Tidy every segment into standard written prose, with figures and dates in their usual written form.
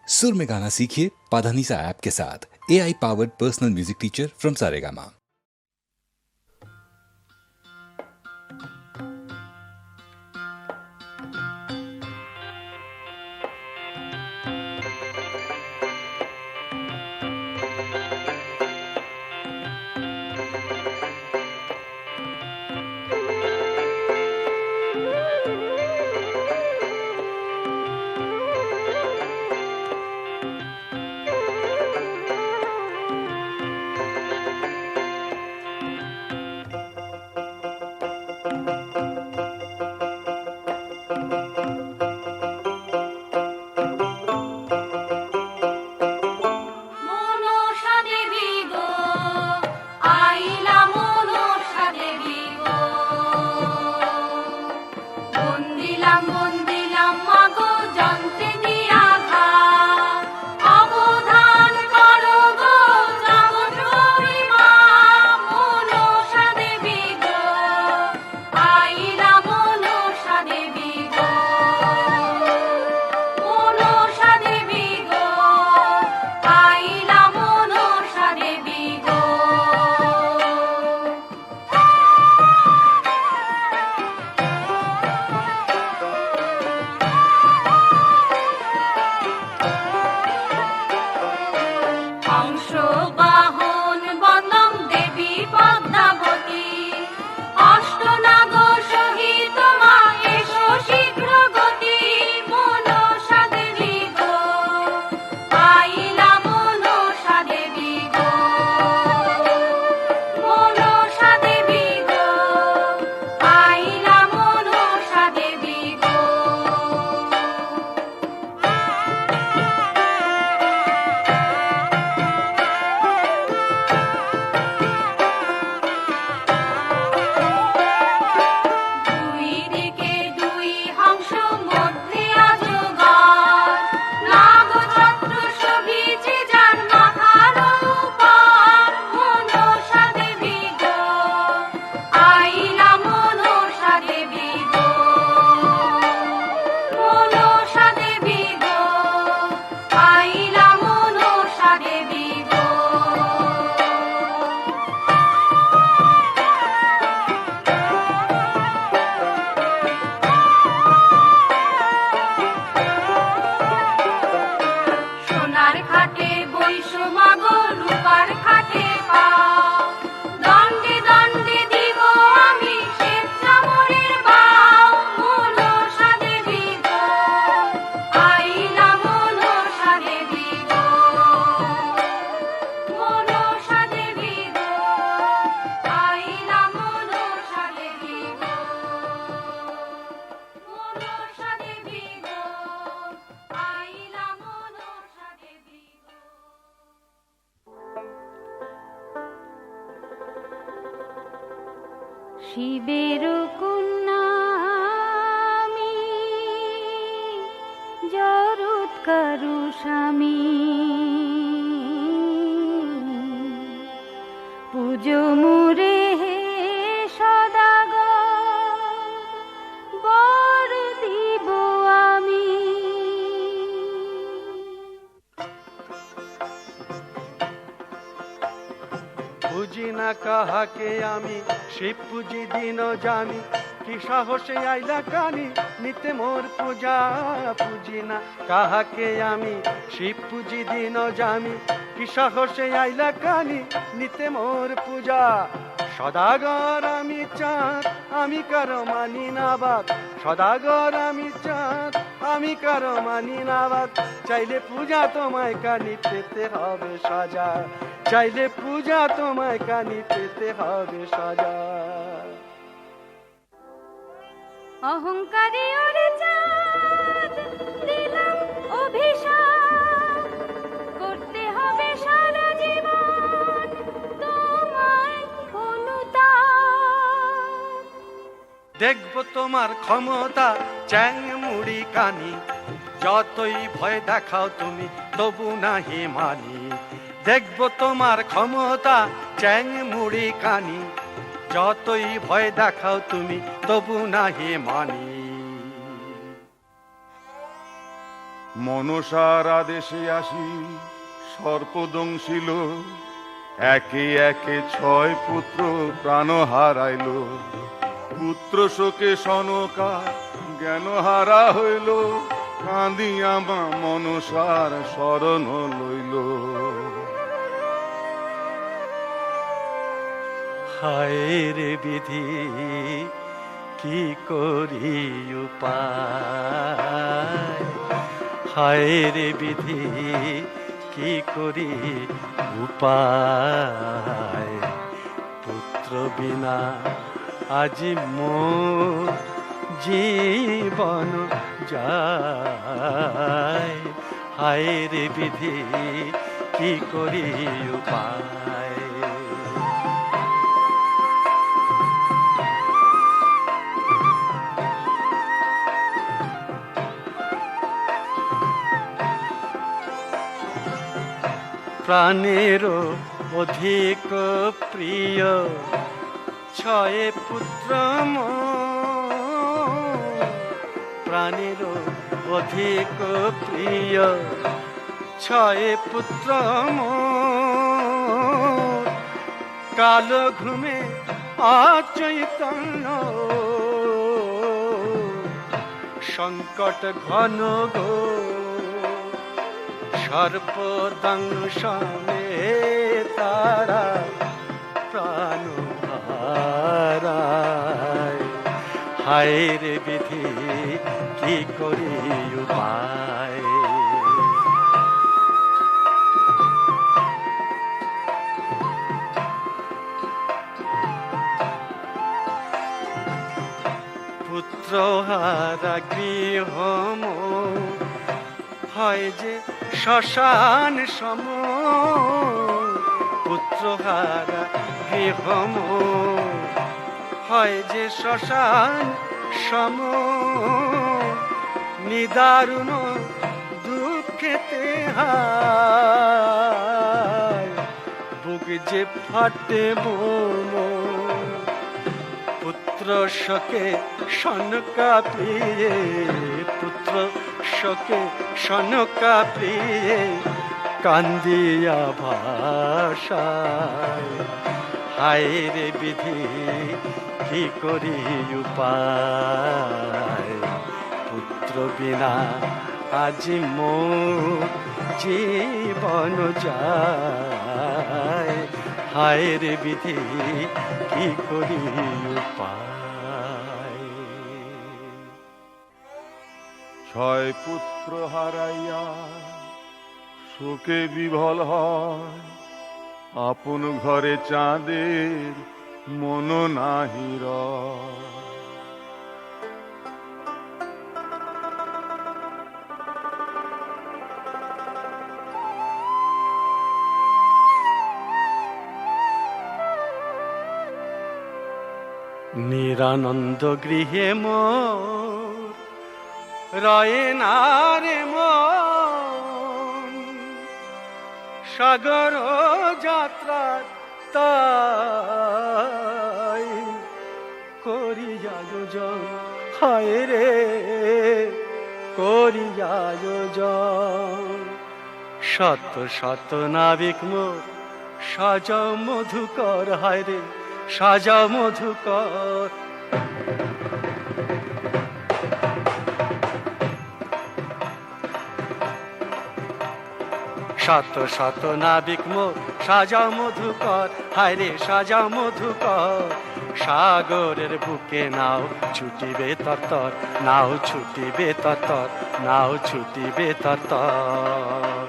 सुर में गाना सीखिए पाधानीसा ऐप के साथ। AI powered personal music teacher from Saregama. শিবের কন্যা আমি জরুত করু স্বামী পুজো মুরে হে সদাগর বর দিব আমি। বুঝি না কাহাকে আমি শিব পুজি দিন জানি কি সাহসে আইলা কানি নিতে মোর পূজা। পুজি না কাহাকে আমি শিব পুজি দিন জানি কি সাহসে আইলা কানি নিতে মোর পূজা। সদাগর আমি চাঁদ আমি কারো মানি না বাদ, সদাগর আমি চাঁদ আমি কারো মানি না বাদ। চাইলে পূজা তোমায় কানি পেতে হবে সাজা, চাইলে পূজা তোমায় কানি পেতে হবে সাজা। অহংকারী ওরে চাঁদ দিলাম অভিশাপ, করতে হবে সারা জীবন তোমায় অনুতাপ। দেখবো তোমার ক্ষমতা চ্যাং মুড়ি কানি, যতই ভয় দেখাও তুমি তবু নাহি মানি। দেখবো তোমার ক্ষমতা চ্যাং মুড়ি কানি, যতই ভয় দেখাও তুমি তবু নাহি মানি। মনসার আদেশে আসি সর্পদংশিল, একে একে 6 পুত্র প্রাণ হারাইল। পুত্র শোকে সনকা জ্ঞান হারা হইল, কাঁদিয়া মা মনসার শরণ লইল। হায় রে বিধি কি করি উপায়, হায় রে বিধি কি করি উপায়। পুত্র বিনা আজি মোর জীবন যায়, হায় রে বিধি কি করি উপায়। প্রাণেরও অধিক প্রিয় 6 পুত্র মোর, প্রাণেরও অধিক প্রিয় 6 পুত্র মোর। কালো ঘুমে অচৈতন্য, সংকট ঘন গো সর্পদংশনে তারা প্রাণ হারায়, হায় রে বিধি কি করি উপায়। পুত্র হারা গৃহ হয় যে শ্মশান সম, পুত্র হারা গৃহ হয় যে শ্মশান সম। নিদারুণ দুঃখেতে হায়, বুক যে ফাটে মোর। পুত্র শোকে শনকা প্রিয়ে, পুত্র শোকে শনকা প্রিয়ে কান্দিয়া ভাষায়, হায় রে বিধি কি করি উপায়। পুত্র বিনা আজি মোর জীবন যায়, হায় রে বিধি কি করি উপায়। 6 পুত্র হারাইয়া শোকে বিভল হয়, আপন ঘরে চাঁদের মন নাহি রয়। নিরানন্দ গৃহে মোর রয়ে না রে মন, সাগর যাত্রার তাই করি আয়োজন, হায় রে করি আয়োজন। শত শত নাবিক মোর সাজাও মধুকর, হায় রে সাজাও মধুকর। শত শত নাবিক মোর সাজাও মধুকর, হায় রে সাজাও মধুকর। সাগরের বুকে নাও ছুটিবে তরতর, নাও ছুটিবে তরতর, নাও ছুটিবে তরতর।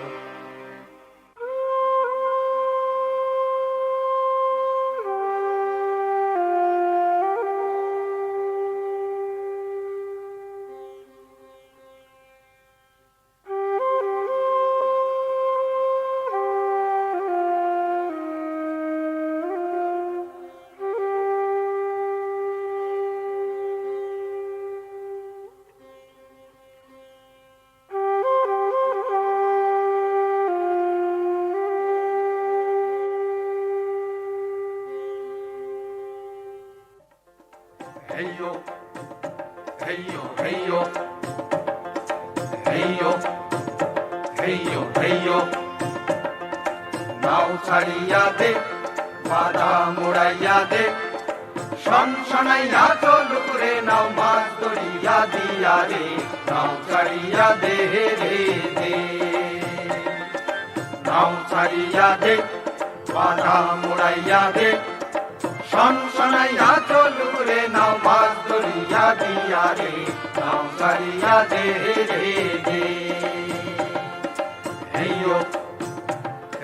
Hey yo, hey yo, hey yo, hey yo. হেইয়ো হেইয়ো নাও ছাড়িয়া দে বাধা মোড়াইয়া দে শনশনাইয়া চলুক রে নাও মাছ ধরিয়া দিয়া রে নাও ছাড়িয়া দে রে দে নাও ছাড়িয়া দে বাধা মোড়াইয়া দে শনশনাইয়া চলুক রে নাও মাছ ধরিয়া দিয়া রে নাও ছাড়িয়া দে রে দে হেইয়ো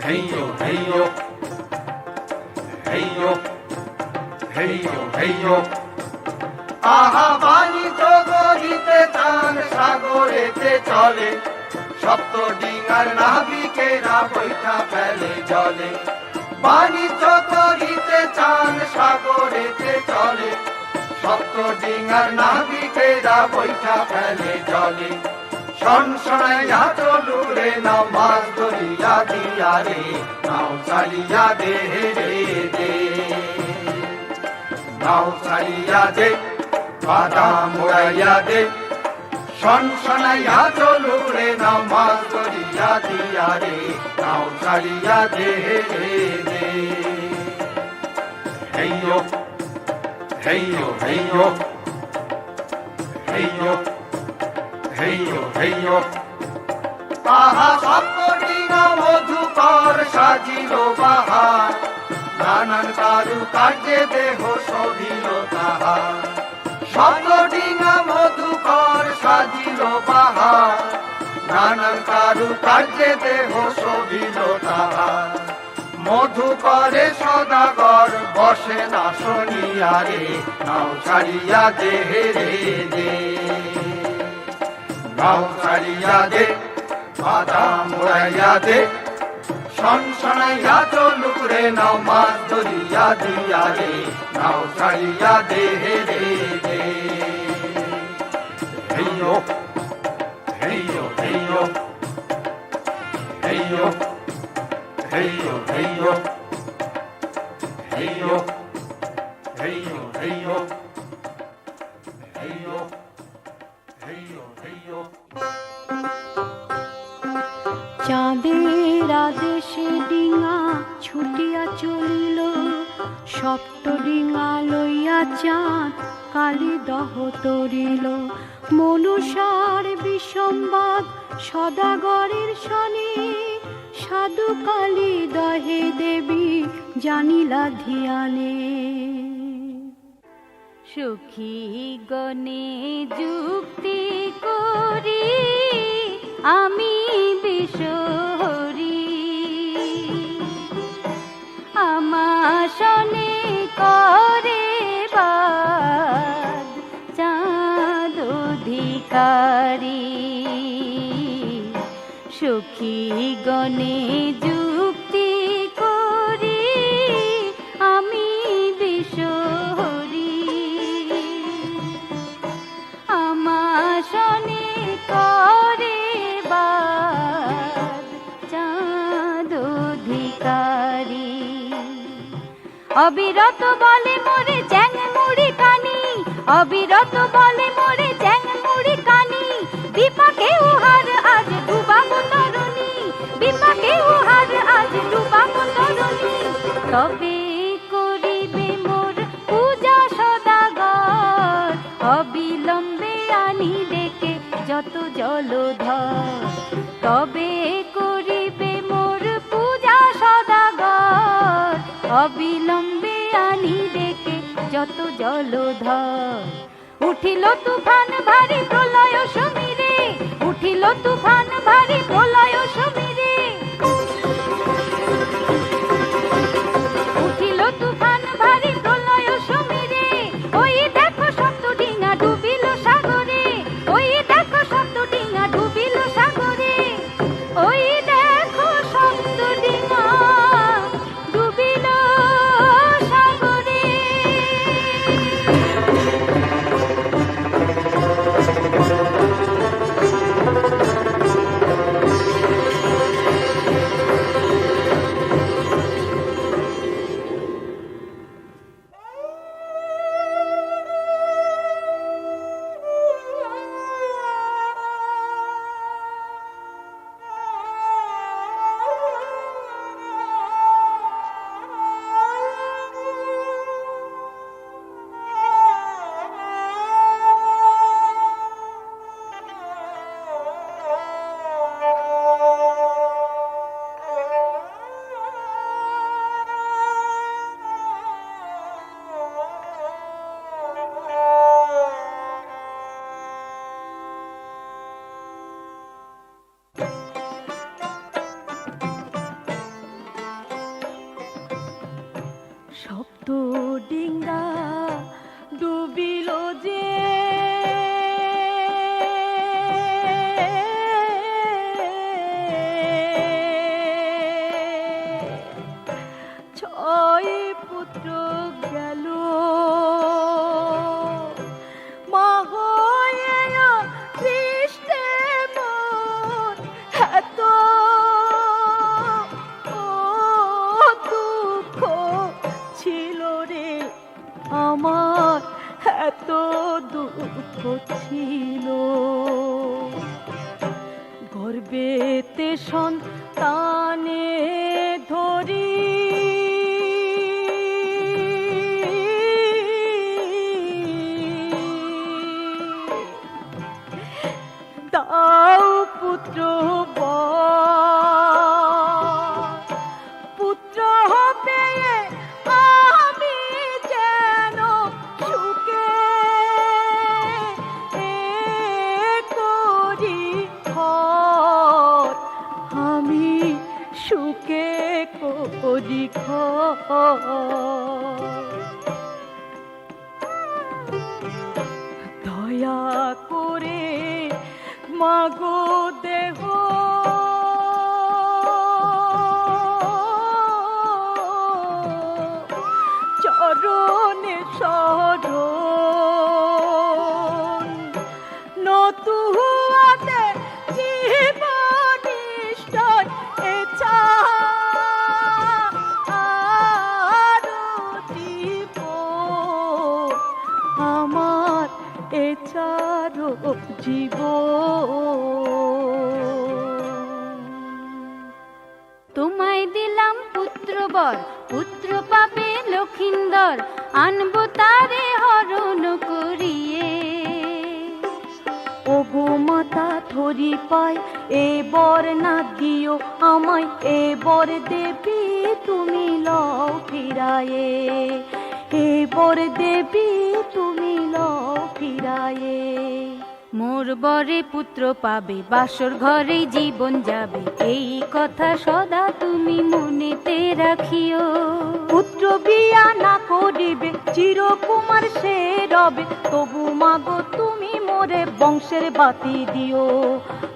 হেইয়ো হেইয়ো হেইয়ো হেইয়ো হেইয়ো আহা বাণী গরিতে চান সাগরেতে চলে সপ্ত ডিঙার নাবিকেরা বৈঠা ফেলে জলে বাণিজ্য করিতে চান সাগরেতে চলে সপ্ত ডিঙার নাবিকেরা বৈঠা ফেলে জলে শনশনাইয়া চলু রে নাও মাছ ধরিয়া দিয়া রে নাও চালিয়া দে রে দে নাও ছাড়িয়া দে বাধা মোড়াইয়া দে শনশনাইয়া চলু রে নাও মাছ ধরিয়া দিয়া রে নাও ছাড়িয়া দে রে দে হেইয়ো হেইয়ো হেইয়ো হেইয়ো হেইয়ো হেইয়ো আহা সপ্তডিঙা মধুকর সাজিল বাহার নানান কারু কার্যে দেহ শোভিল তাহার সপ্তডিঙা মধুকর সাজিল বাহার নানান কারু কার্যে দেহ শোভিল তাহার মধুকরে সদাগর বসে না শুনিয়া রে নাও ছাড়িয়া দে রে দে নাও ছাড়িয়া দে বাধা মোড়াইয়া দে শনশনাইয়া চলুক রে নাও মাছ ধরিয়া দিয়া রে নাও ছাড়িয়া দে রে দে হেইয়ো হেইয়ো হেইয়ো হেইয়ো হেইয়ো হেইয়ো হেইয়ো হেইয়ো হেইয়ো হেইয়ো হেইয়ো হেইয়ো চাঁদের আদেশে ডিঙা ছুটিয়া চলিল সপ্ত ডিঙা লইয়া চাঁদ কালি দহ তরিল মনুষার বিসম্বাদ সদাগরের শনি সাধু কালী দহে দেবী জানিলা ধিয়ানে সুখী গণে যুক্তি করি আমি বিশহরি আমাশনে করে বাদ চাঁদ অধিকারী সুখী গণে যুক্তি করি আমি বিশহরি আমাশনে করে বাদ চাঁদ অধিকারী অবিরত বলে মোরে চ্যাং মুড়ি কানি অবিরত বলে মোরে চ্যাং মুড়ি কানি বিপাকে উহার আজ ডুবাবো তরুণী বিপাকে উহার আজ ডুবাবো তরুণী তবে করিবে মোর পূজা সদাগর অবিলম্বে আনি ডেকে যত জলধর তবে করিবে মোর পূজা সদাগর অবিলম্বে আনি ডেকে যত জলধর উঠিল তুফান ভারী প্রলয় সমীরে উঠিল তুফান ভারী প্রলয় সমীরে উঠিল তুফান ভারী প্রলয় সমীরে ওই দেখো সপ্ত ডিঙা ডুবিল সাগরে ওই দেখো সপ্ত ডিঙা ডুবিল সাগরে ওই দেখো সপ্ত ডিঙা ডুবিল সাগরে পেতে সন্তানে ধরি দাও পুত্র পুত্র পেয়ে আমি যেন সুখে করি ঘর, আমি সুখে করি ঘর। দয়া করে মাগো দেহ চরণে শরণ নতুয়াতে জীবনিষ্ঠয় দিব আমার এছাড়ো জীব। তোমায় দিলাম পুত্রবর, পুত্র পাবে লক্ষিন্দর, আনবো তারে হরণ করিয়ে। ওগো মাতা ধরি পায় এ বর না দিও আমায়, এ বর দেবী তুমি লও ফিরায়ে, এ বর দেবী তুমি লও ফিরায়ে। মোর বরে পুত্র পাবে, বাসর ঘরে জীবন যাবে, এই কথা সদা তুমি মনেতে রাখিও। পুত্র বিয়া না করিবে চিরকুমার সে রবে, তবু মাগো তুমি মোরে বংশের বাতি দিও,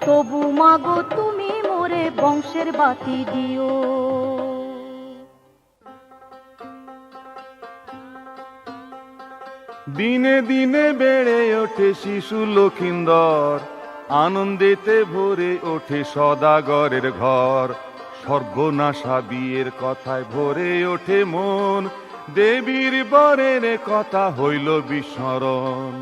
তবু মাগো তুমি মোরে বংশের বাতি দিও। দিনে দিনে বেড়ে ওঠে শিশু লক্ষিন্দর, আনন্দেতে ভরে ওঠে সদাগরের ঘর। সর্বনাশা বিয়ের কথায় ভরে ওঠে মন, দেবীর বরের কথা হইল বিস্মরণ।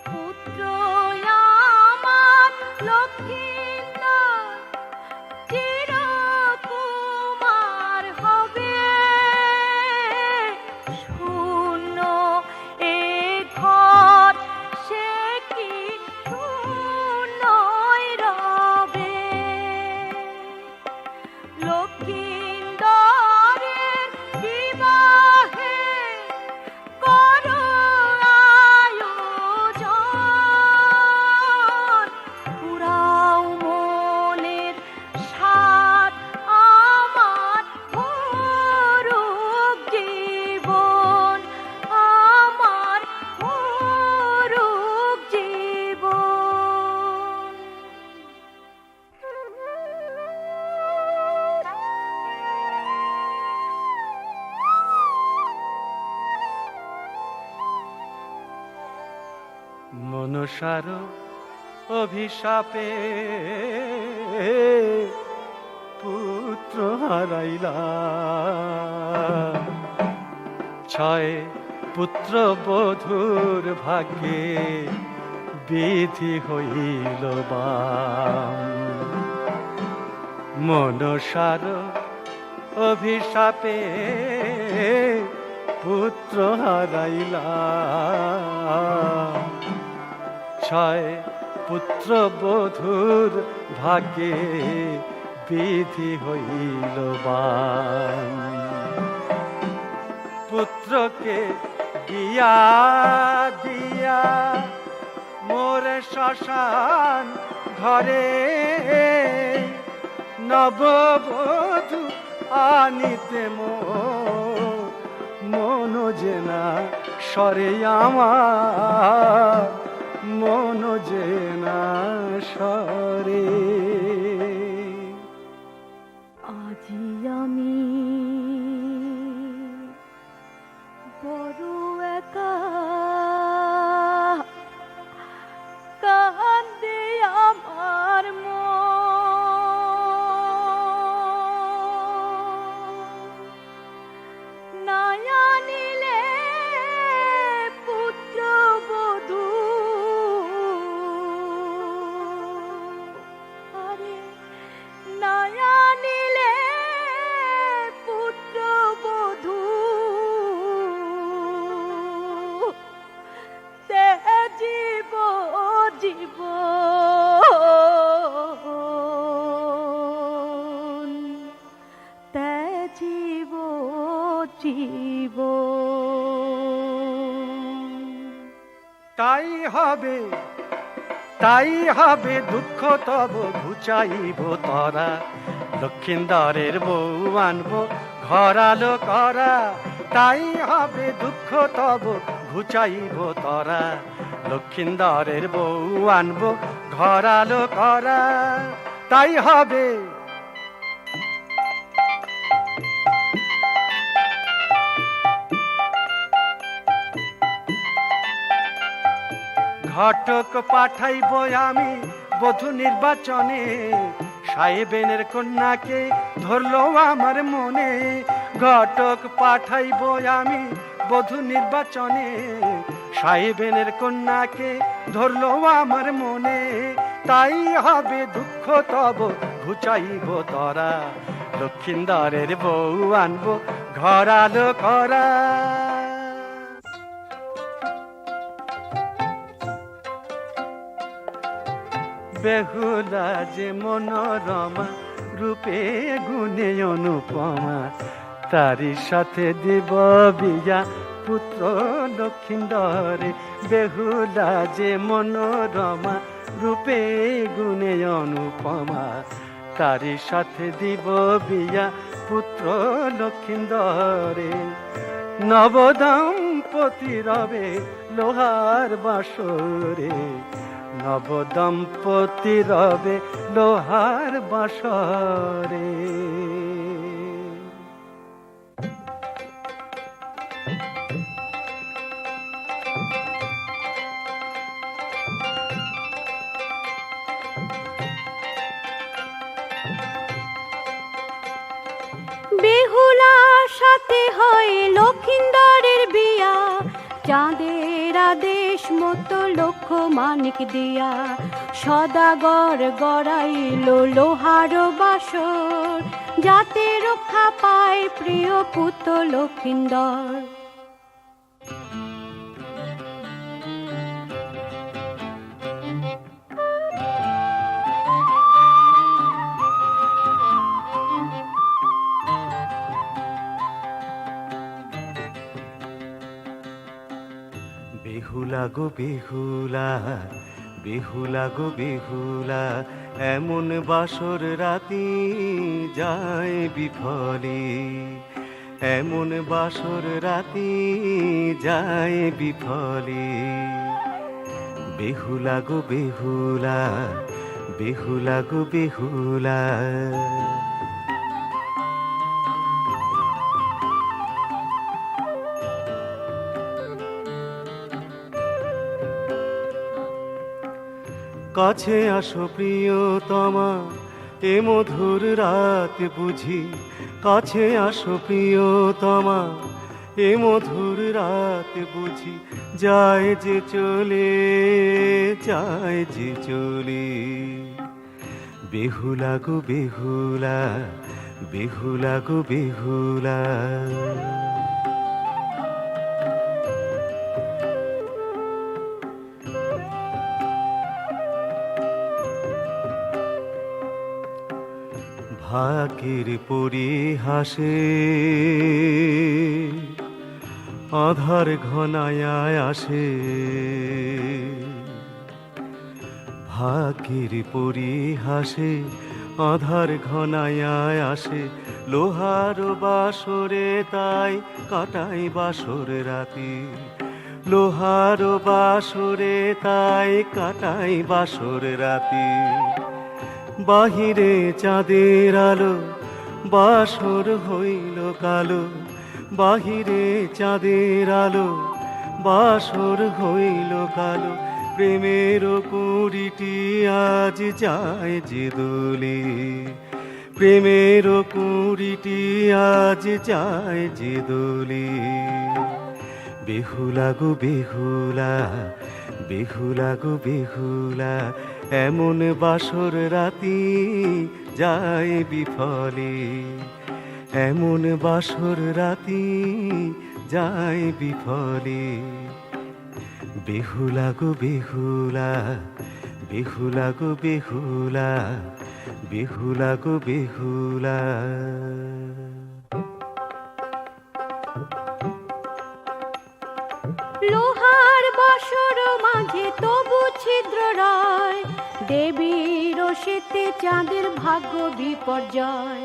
পুত্র আমার লক্ষিন্দর চিরকুমার হবে, শূন্য এ ঘর সে কি শূন্যই রবে। লক্ষিন্দরের বিবাহে করো আয়োজন, পুরাও মনের সাথ আমার ভরুক জীবন, আমার ভরুক জীবন। মনসার অভিশাপে পুত্র হারাইলা, ছয় পুত্র বধূর ভাগ্যে বিধি হইল বাম। মনসার অভিশাপে পুত্র হারাইলা, ছয় পুত্র বধূর ভাগ্যে বিধি হইল বাম। পুত্রকে দিয়া দিয়া মোরে শ্মশান ঘরে, নববধূ আনিতে মন জেনা সরে আমার, মন জেনা সরে। আজি আমি বড় একা তাই হবে দুঃখ তব ঘুচাইব তরা, লক্ষিন্দরের বউ আনবো ঘরালো করা। তাই হবে দুঃখ তব ঘুচাইব তরা, লক্ষিন্দরের বউ আনবো ঘরালো করা। তাই হবে। ঘটক পাঠাইব আমি বধূ নির্বাচনে, সাহেবেনের কন্যাকে ধরলো আমার মনে। ঘটক পাঠাইব আমি বধূ নির্বাচনে, সাহেবেনের কন্যাকে ধরলো আমার মনে। তাই হবে দুঃখ তব ঘুচাইব তরা, লক্ষিন্দরের বউ আনবো ঘরালো করা। বেহুলা যে মনোরমা, রূপে গুণে অনুপমা, তারি সাথে দিব বিয়া পুত্র লক্ষিন্দরে। বেহুলা যে মনোরমা, রূপে গুণে অনুপমা, তারি সাথে দিব বিয়া পুত্র লক্ষিন্দরে। নবদম্পতি রবে লোহার বাসরে, নবদম্পতি রবে লোহার বাসরে। বেহুলার সাথে হয় লক্ষিন্দরের বিয়া, চাঁদের আদেশ মতো লক্ষ মানিক দিয়া। সদাগর গড়াইল লোহার বাসর, যাতে রক্ষা পায় প্রিয় পুত্র লক্ষিন্দর। বেহুলা গো বেহুলা, বেহুলা গো বেহুলা, এমন বাসর রাতি যায় বিফলে। এমন বাসর রাতি যায় বিফলে। বেহুলা গো বেহুলা, বেহুলা গো বেহুলা। কাছে আসো প্রিয়তমা, এ মধুর রাত বুঝি। কাছে আসো প্রিয়তমা, এ মধুর রাত বুঝি। যায় যে চলে, যায় যে চলে। বেহুলা গো বেহুলা, বেহুলা গো বেহুলা। ভাগ্যের পরিহাসে আধার ঘনায় আসে। ভাগ্যের পরিহাসে আধার ঘনায় আসে। লোহার বাসরে তাই কাটাই বাসর রাতি। লোহার বাসরে তাই কাটাই বাসর রাতি। বাহিরে চাঁদের আলো, বাসর হইল কালো। বাহিরে চাঁদের আলো, বাসর হইল কালো। প্রেমের কুড়িটি আজ যায় যে দোলে। প্রেমের কুড়িটি আজ যায় যে দোলে। বেহুলা গো বেহুলা, বেহুলা গো বেহুলা, এমন বাসর রাতি যায় বিফলে। এমন বাসর রাতি যায় বিফলে। বেহুলা গো বেহুলা, বেহুলা গো বেহুলা, বেহুলা গো বেহুলা। লোহা লোহার বসর মাঝে তবু ছিদ্র রয়, দেবীর সেতে চাঁদের ভাগ্য বিপর্যয়।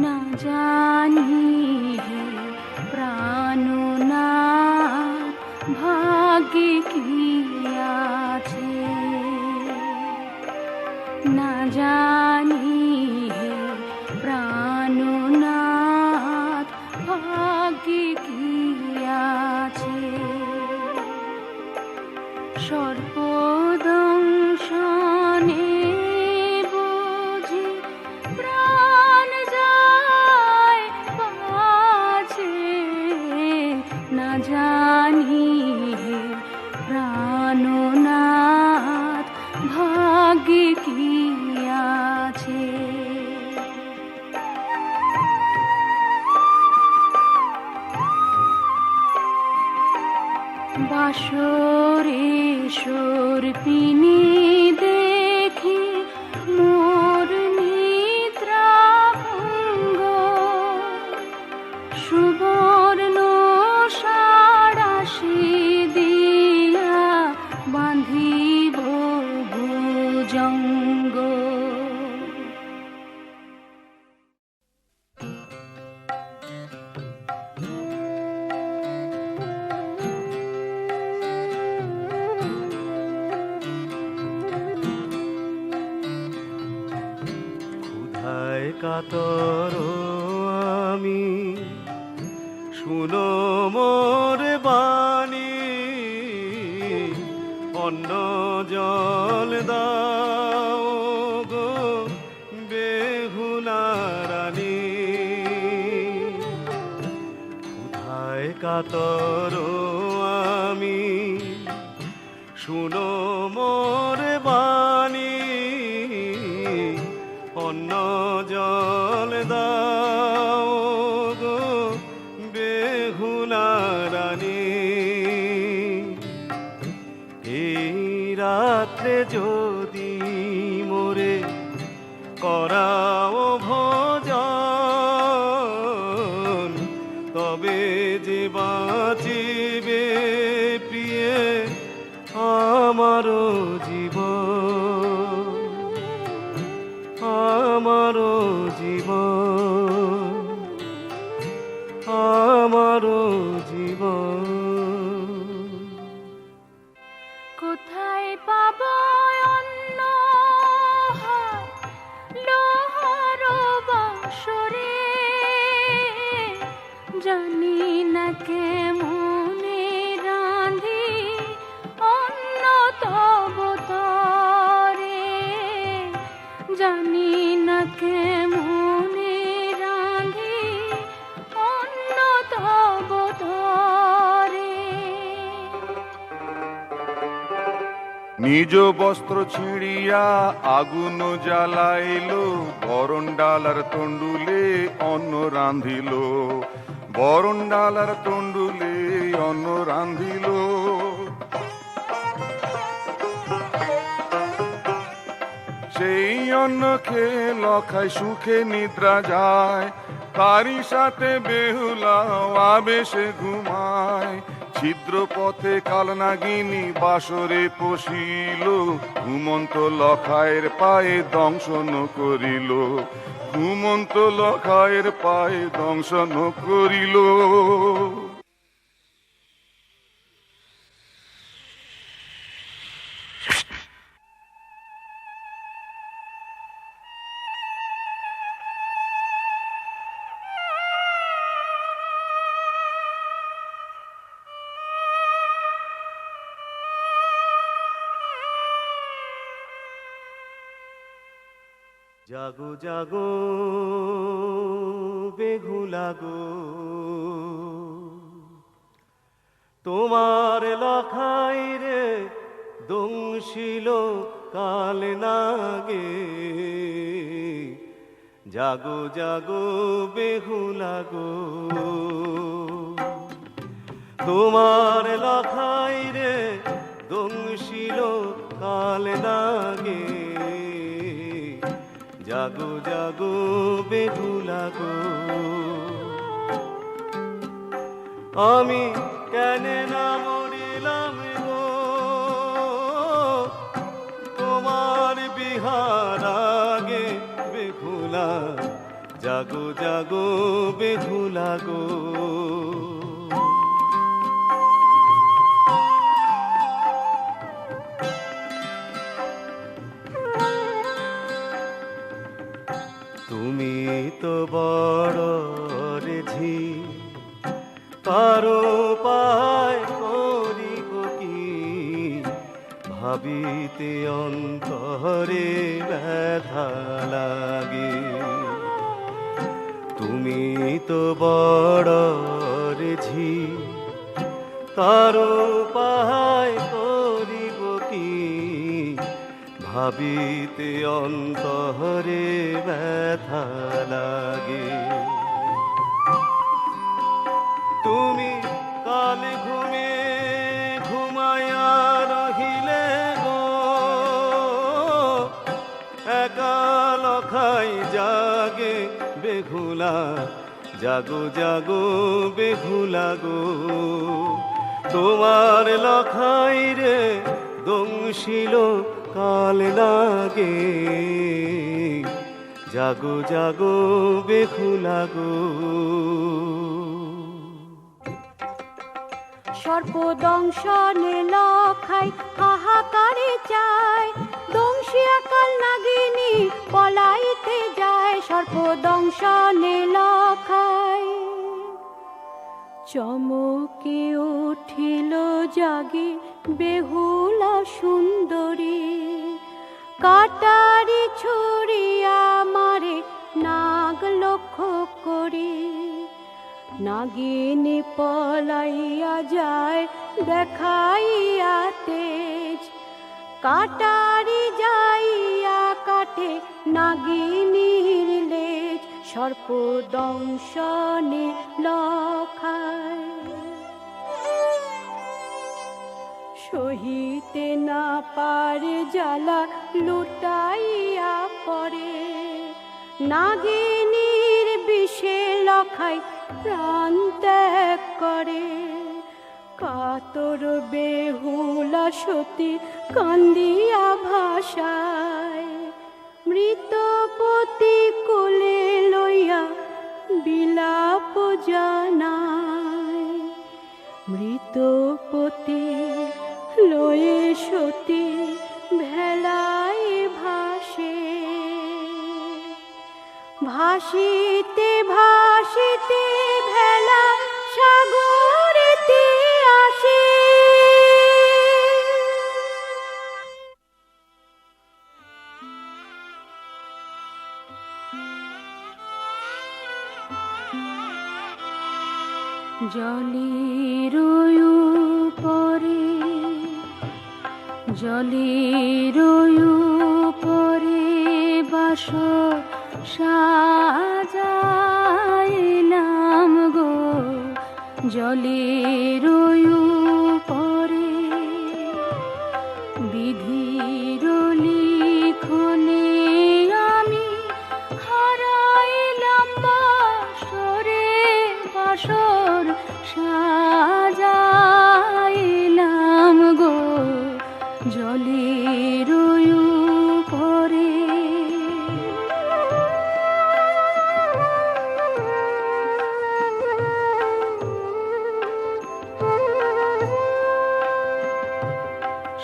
না জানি হে প্রাণনাথ ভাগ্যে কি আছে, না জানি হে প্রাণনাথ ভাগ্যে কি আছে। সর্পদংশনে বুঝি প্রাণ যায় পাছে, না জানি হে প্রাণনাথ ভাগ্যে কি আছে। বাসরে সর্পিনী দেখি মোর নিদ্রা ভঙ্গ, সুবর্ণ সারাশি দিয়া বাঁধিব ভুজঙ্গ। কাতর আমি শুনো মোর বাণী, অন্ন জল দাও গো বেহুলা রানী। ক্ষুধায় কাতর আমি শুনো মোর বাণী, অন্ন জল দাও গো বেহুলা রানী। এই রাত্রে যদি মোরে করাও ভোজন, তবে যে বাঁচিবে প্রিয়ে আমারও জীবন, আমারও জীবন, আমারও জীবন। কোথায় পাব অন্য লোহার বাসরে, জানি না কেমনে রাঁধি অন্ন তব তরে, জানি না কেমনে রাঁধি অন্ন তব তরে। নিজ বস্ত্র ছিঁড়িয়া আগুন জ্বালাইলো, বরণ ডালার তন্ডুলে অন্ন রাঁধিল, বরণ ডালার তন্ডুলে অন্ন রাঁধিল। সেই অন্ন খেয়ে লখায় সুখে নিদ্রা যায়, তারই সাথে বেহুলা আবেশে ঘুমায়। ছিদ্র পথে কালনাগিনী বাসরে পশিল, ঘুমন্ত লখায়ের পায়ে দংশন করিল, ঘুমন্ত লখায়ের পায়ে দংশন করিল। জাগো জাগো বেহুলা গো, তোমার লখাই রে দংশিল কাল নাগে, জাগো জাগো বেহুলা গো তোমার লখাই রে দংশিল কাল লাগে জাগো জাগো বেহুলা গো আমি কেন না মরিলাম গো তোমার বিহার আগে বেহুলা জাগো জাগো বেহুলা গো তুমি তো বড় রেঝি কারো পায় করিব কি ভাবিতে অন্তরে ব্যথা লাগে তুমি তো বড় রেঝি কারো পায় করিব কি ভাবিতে অন্তরে ব্যথা লাগে তুমি কাল ঘুমে ঘুমায়া রহিলে গো একা লখাই জাগে বেহুলা জাগো জাগো বেহুলা গো তোমার লখাই রে দংশিল কাল লাগে জাগো জাগো বেহুলা গো সর্পদংশনে লখাই হাহাকারে চায় দংশিয়া কাল নাগিনী পলাইতে যায় সর্পদংশনে লখাই চমকে উঠিল জাগে বেহুলা সুন্দরী কাটারি ছুরিয়া মারে নাগ লক্ষ্য করে নাগিনী পলাইয়া যায় দেখাইয়া তেজ কাটারি যাইয়া কাটে নাগিনীর লেজ সর্পদংশনে লখাই সহিতে না পারে জ্বালা লুটাইয়া পড়ে নাগিনীর বিষে লখাই প্রাণ ত্যাগ করে কাতর বেহুলা সতী কান্দিয়া ভাষায় মৃতপতি কোলে লইয়া বিলাপ জানায় মৃতপতি লয়ে সতী ভেলায় ভাসে ভাসিতে ভাসিতে ভেলা সাগরেতে আসে জলের উপরে জলের উপরে বাসর সাজাইলাম গো জলের উপরে বিধির লিখনে আমি হারাইলাম বাসরে বাসর সাজাইলাম গো জলের উপরে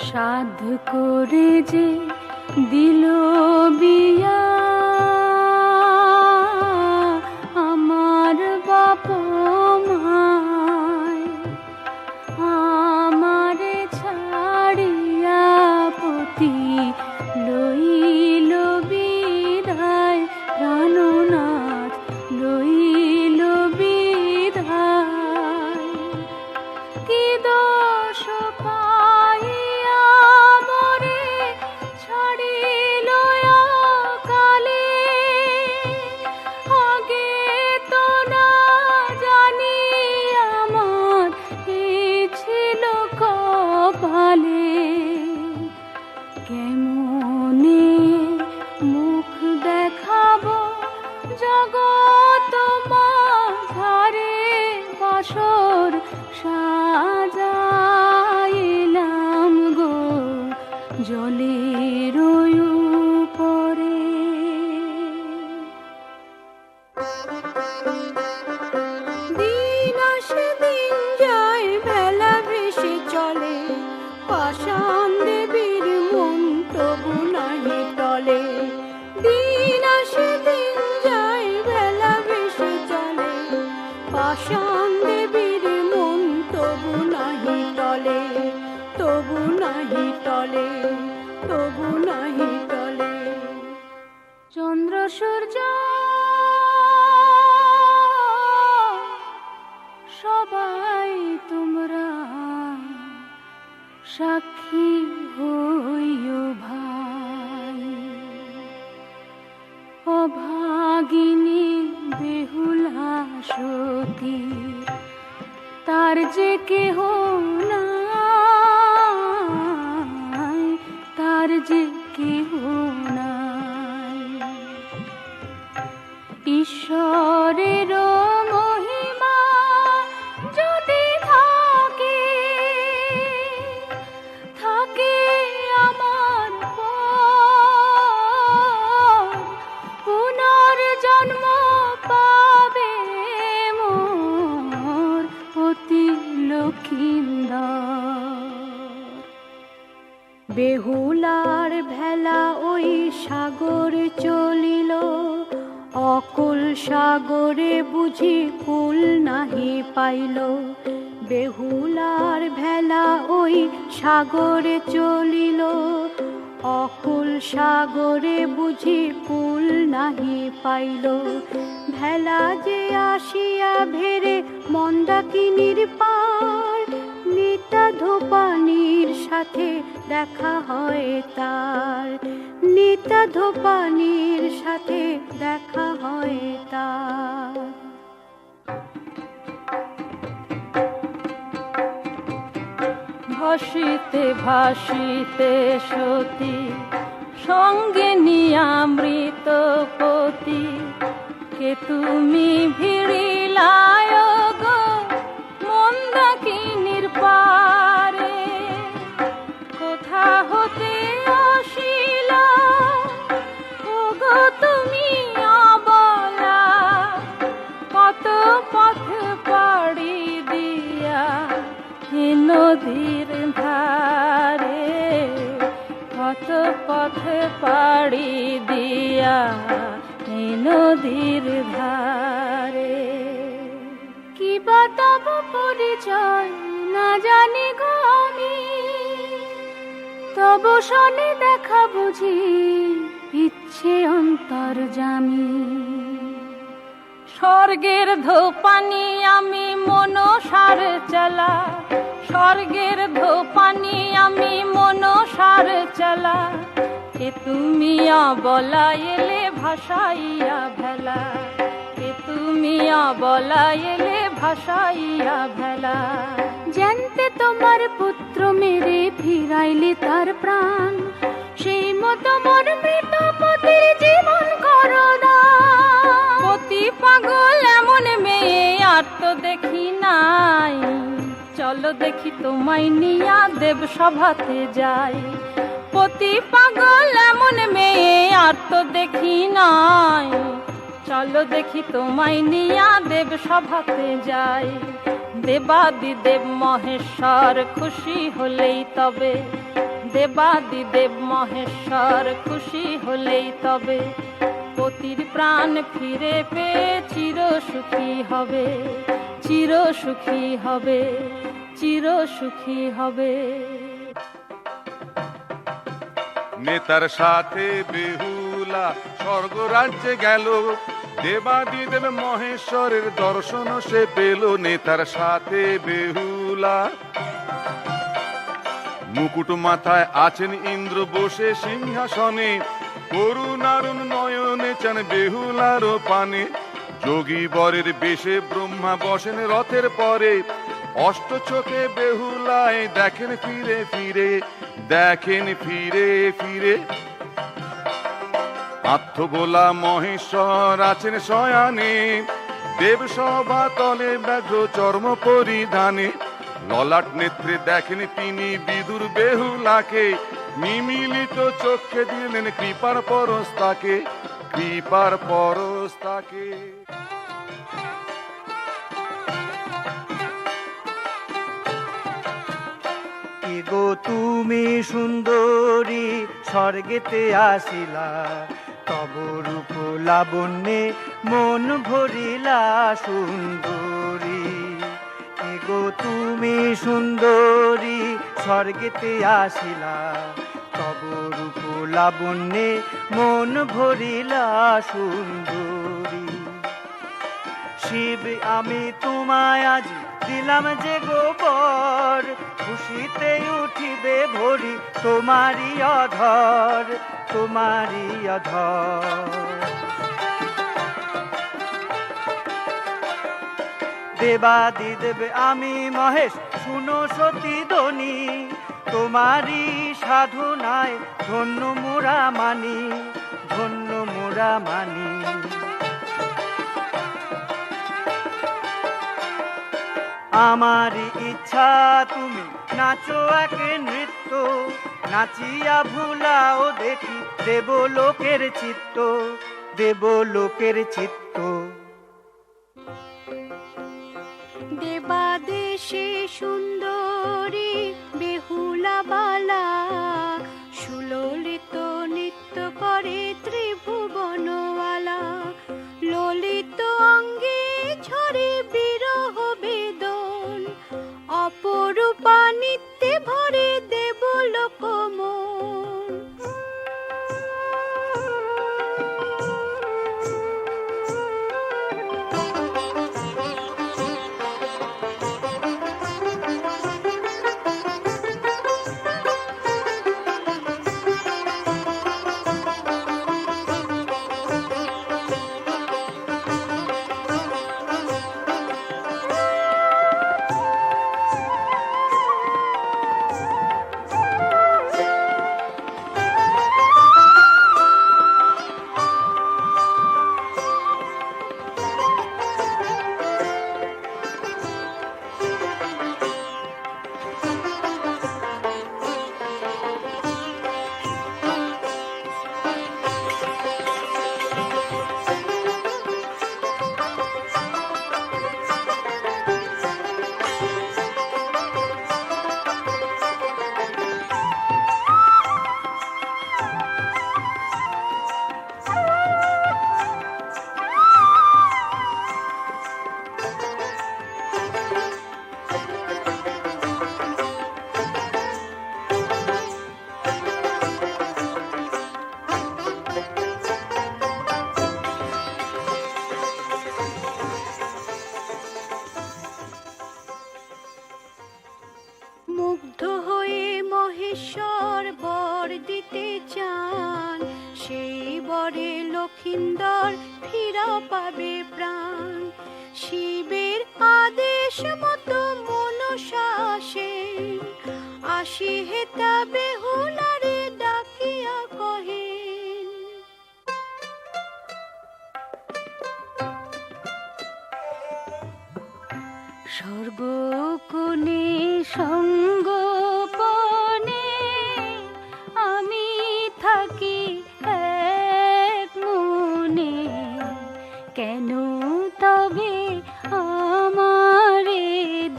সাধ করে যে দিল বিয়া আমার বাপ মায় আমারে ছাড়িয়া পতি লইল বিদায় প্রাণনাথ লইল বিদায় কি দোষ পাইয়া মরে ছাড়িল আকাশ বাসর সাজাইলাম গো জলের উপরে। দিন আসে দিন যায় বেলা ভেসে চলে, পাষাণ দেবীর মন তবু নাহি টলে। দিন আসে দিন যায় বেলা ভেসে চলে, পাষাণ দেবীর মন তবু নাহি টলে, তবু নাহি টলে, তবু নাহি টলে। চন্দ্র সূর্য সবাই তোমরা সাক্ষী হইও ভাই, অভাগিনী বেহুলা সতী তার যে কেহ নাই, তার যে কেহ নাই। ঈশ্বরের মহিমা যদি থাকে, থাকে আমার পর, পুনর্জন্ম পাবে মোর অতি লক্ষিন্দর। বেহুলার ভেলা ওই সাগর চলিল, অকুল সাগরে বুঝি কুল নাহি পাইল। বেহুলার ভেলা ওই সাগরে চলিল, অকুল সাগরে বুঝি কুল নাহি পাইল। ভেলা যে আসিয়া ভেরে মন্দাকিনীর পার, নিতা ধোপানির সাথে দেখা হয় তার, নিতা ধোপানির সাথে দেখা হয় তার। ভাসিতে ভাসিতে সতী সঙ্গে নিয়ামৃত পতি, কে তুমি ভিড়িলায় গো মন্দাকিনীর পারে। কোথা হতে আসিলা ওগো তুমি অবলা, কত পথ পাড়ি দিয়া এ নদীর ধারে, কত পথ পাড়ি দিয়া এ নদীর ধারে। কি বা তব পরিচয় না জানি গো আমি, তব শনে দেখা বুঝি ইচ্ছে অন্তর্যামী। স্বর্গের ধোপানি আমি মনসার চালা, স্বর্গের ধোপানি আমি মনসার চালা। কে তুমি অবলা এলে ভাসাইয়া ভেলা, কে তুমি অবলা এলে ভাসাইয়া ভেলা। জানতে তোমার পুত্র মেরে ফিরাইলে তার প্রাণ, সেই মতো মোর মৃত পতির জীবন করো দান। পতি পাগল এমন মেয়ে আর তো দেখি নাই, চলো দেখি তোমায় নিয়া দেব সভাতে যাই। পতি পাগল এমন মেয়ে আর তো দেখি নাই, চলো দেখি তোমায় নিয়া দেব সভাতে যাই। দেবাদিদেব মহেশ্বর খুশি হলেই তবে, দেবাদিদেব মহেশ্বর খুশি হলেই তবে। পতির প্রাণ ফিরে পেয়ে চির সুখী হবে, চির সুখী হবে, চির সুখী হবে। নেতার সাথে বেহুলা স্বর্গ রাজ্যে গেল, দেবাদিদেব মহেশ্বরের দর্শন সে পেল। নেতার সাথে বেহুলা মুকুট মাথায় আছেন ইন্দ্র বসে সিংহাসনে, করুণারুণ নয়নে চান বেহুলার পানে। যোগী বরের বেশে ব্রহ্মা বসেন রথের পরে, অষ্ট চোখে বেহুলায় দেখেন ফিরে ফিরে, দেখেন ফিরে ফিরে। আত্মবোলা মহেশ্বর আছেন শয়ানে, দেব সভা তলে ব্যাঘ্র চর্ম পরিধানে, ললাট নেত্রে দেখেন তিনি বিদুর বেহুলাকে, নিমিলিত চোখে দিলেন কৃপার পরশ তাকে, কৃপার পরশ তাকে। কি গো তুমি সুন্দরী স্বর্গেতে আসিলা, তব রূপ লাবণ্যে মন ভরিলা সুন্দরী। কি গো তুমি সুন্দরী স্বর্গেতে আসিলা, তব রূপ লাবণ্যে মন ভরিলা সুন্দরী। শিব আমি তোমায় আজ দিলাম যে গোবর, খুশিতে উঠিবে ভরি তোমারি অধর, তোমারি অধর। দেবাদিদেব আমি মহেশ শুনো সতী ধ্বনি, তোমারি সাধনায় ধন্য মোরা মানি, ধন্য মোরা মানি। আমারি ইচ্ছা তুমি নাচো এক নৃত্য, নাচিয়া ভুলাও দেখি দেবলোকের চিত্ত, দেবলোকের চিত্ত। দেবাদেশে সুন্দরী বেহুলা বালা, সুললিত নৃত্য করে ত্রিভুবনওয়ালা। ললিত অঙ্গে ঝরে বিরহ বেদন, অপরূপা নিত্যে ভরে দেবলোক মন। মুগ্ধ হয়ে মহেশ্বর বর দিতে চান, সেই বরে লক্ষিন্দর ফিরা পাবে প্রাণ। শিবের আদেশ মতো মনসা আসেন, আসি হেতা বেহুলারে ডাকিয়া কহেন। স্বর্গকোণে সঙ্গোপনে আমি থাকি এক মনে, কেন তবে আমারে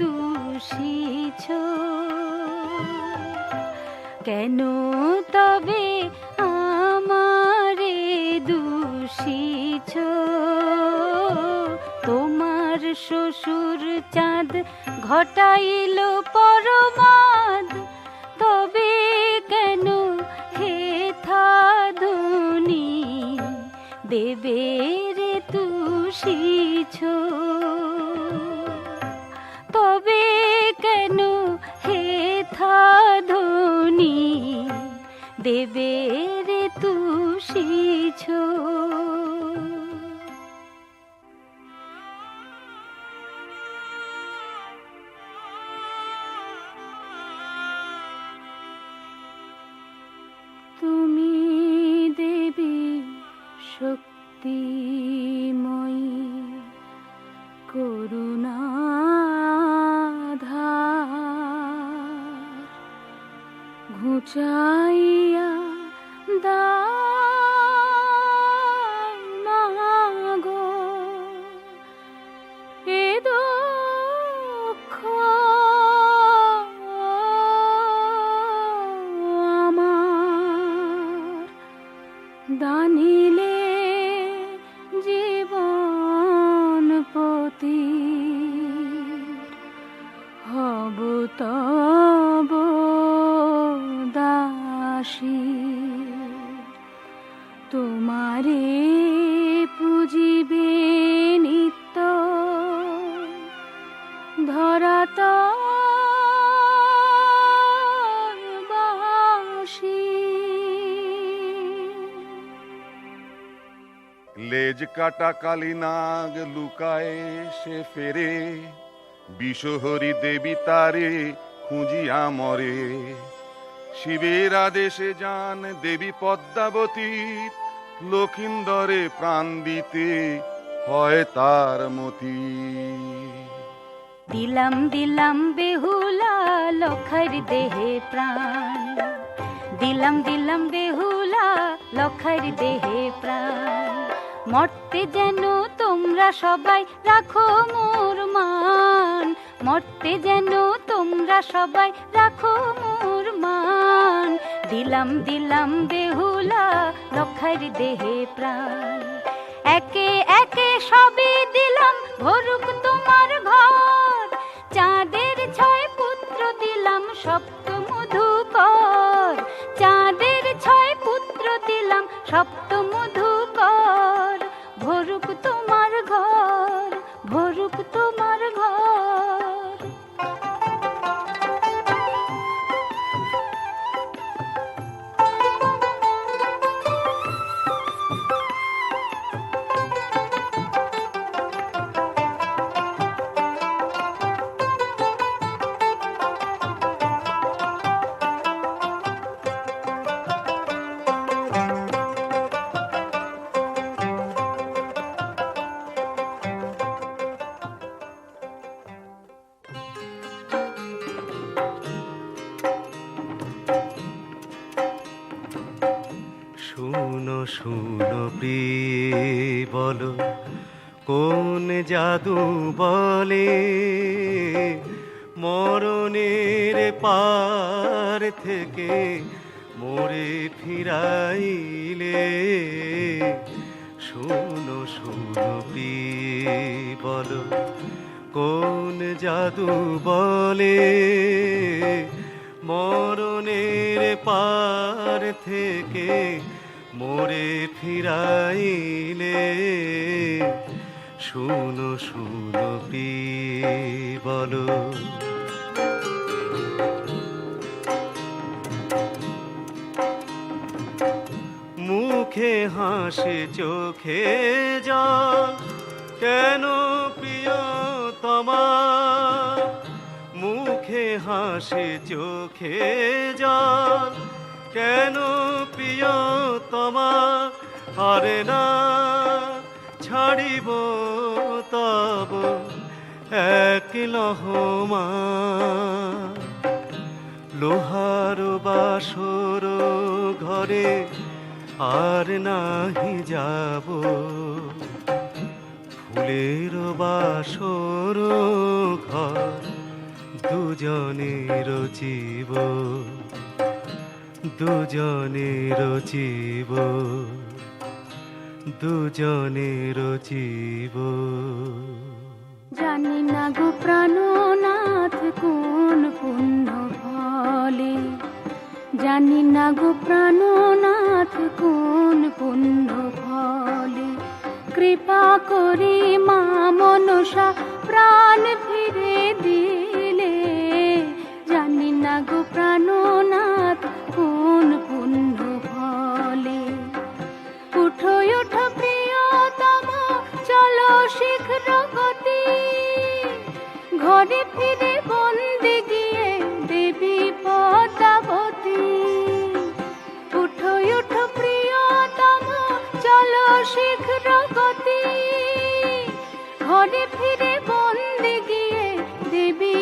দূষিছ, কেন তবে আমারে দূষিছ। তোমার শ্বশুর চাঁদ ঘটাইল পরমাদ, তবে কেন হে থাধুনি দেবের তুষিছ, তবে কেন হে থাধুনি দেবের তুষিছ। তুমি দেবী শক্তিময়ী, ঘুচাইয়া দাও মাগো এ দুঃখ আমার, দানিলে জীবন পতি হব তব দাসী, তোমারে পুজিবে নিত্য ধরাত বাসী। লেজ কাটা কালী নাগ লুকায় সে ফেরে, বিষহরী দেবী তারে খুঁজিয়া মরে। শিবের আদেশে যান দেবী পদ্মাবতীর, লক্ষিন্দরে প্রাণ দিতে হয় তার মতি। দিলাম দিলাম বেহুলা লখার দেহে প্রাণ, দিলাম দিলাম বেহুলা লখার দেহে প্রাণ। মরতে যেন তোমরা সবাই রাখো মোর মান, মরতে যেন তোমরা সবাই রাখো মোর মান। দিলাম দিলাম বেহুলা লখার দেহে প্রাণ, একে একে সবে দিলাম ভরুক তোমার ঘর। চাঁদের 6 পুত্র দিলাম সপ্ত মধুকর, চাঁদের 6 পুত্র দিলাম সপ্ত মধুকর। ভরুক তোমার ঘর, ভরুক তোমার ঘর। শুনো শুনো প্রিয়ে বলো কোন জাদু বলে, মরণের পার থেকে মোরে ফিরাইলে। শুনো শুনো প্রিয়ে বলো কোন জাদু বলে, মরণের পার থেকে মোরে ফিরাইলে। শুনো শুনো প্রিয়ে বলো। মুখে হাসি চোখে জল কেন প্রিয় তোমার, মুখে হাসি চোখে জল কেন প্রিয় তোমার। আরে না ছাড়িব তব এক লহমা, লোহার বাসর ঘরে আর নাহি যাব। ফুলের বাসর ঘর দুজনের জীব, দুজনের জীব, দুজনের জীব। জানি না গো প্রাণনাথ কোন পুণ্য ফলে, জানি না গো প্রাণনাথ কোন পুণ্য ফলে। কৃপা করে মা মনসা প্রাণ ফিরে দিলে, জানি না গো প্রাণনাথ কোন পুণ্য ফলে। উঠো উঠো প্রিয়তম চলো শীঘ্র গতি, ঘরে ফিরে বন্দে গিয়ে দেবী পদ্মাবতী। উঠো উঠো প্রিয়তম চলো শীঘ্র গতি, ঘরে ফিরে বন্দে গিয়ে দেবী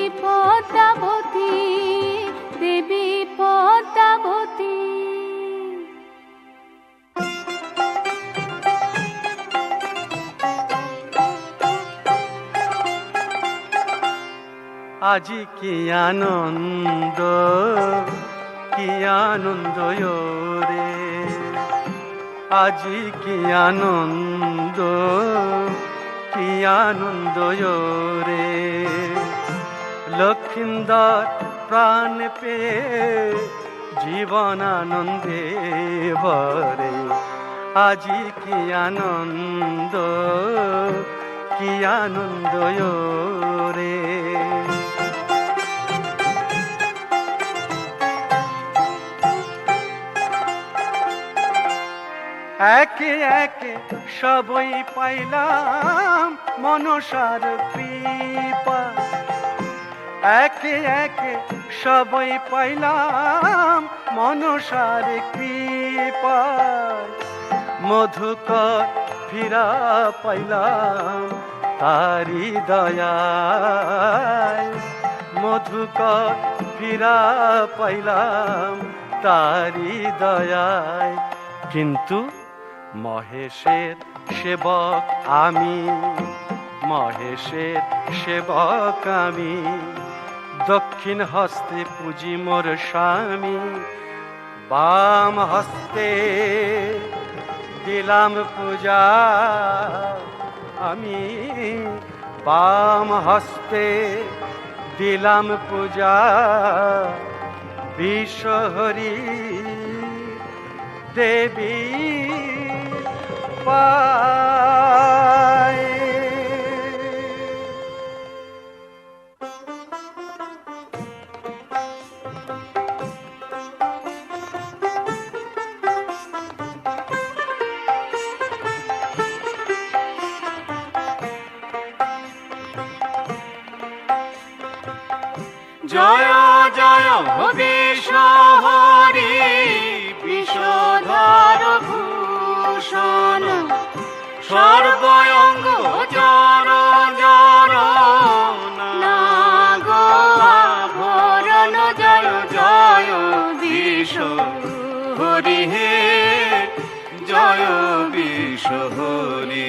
আজি কি আনন্দ রে, আজি কি আনন্দ রে। লক্ষিন্দর প্রাণ পেয়ে জীবন আনন্দে ভরে, আজি কি আনন্দ রে। একে একে সবই পাইলাম মনসার কৃপা, একে একে সবই পাইলাম মনসার কৃপা। মধুকর ফিরা পাইলাম তারি দয়ায়, মধুকর ফিরা পাইলাম তারি দয়ায়। কিন্তু মহেশের সেবক আমি, মহেশের সেবক আমি, দক্ষিণ হস্তে পুজি মোর স্বামী, বাম হস্তে দিলাম পূজা আমি, বাম হস্তে দিলাম পূজা বিশ্বহরি দেবী পায়। জয় জয় বিশ্বহরি বিষধর ভূষণ, সর্বঙ্গ জর জর নাগ আভরণ। জয় জয় বিশ্বহরি হে, জয় বিশ্বহরি।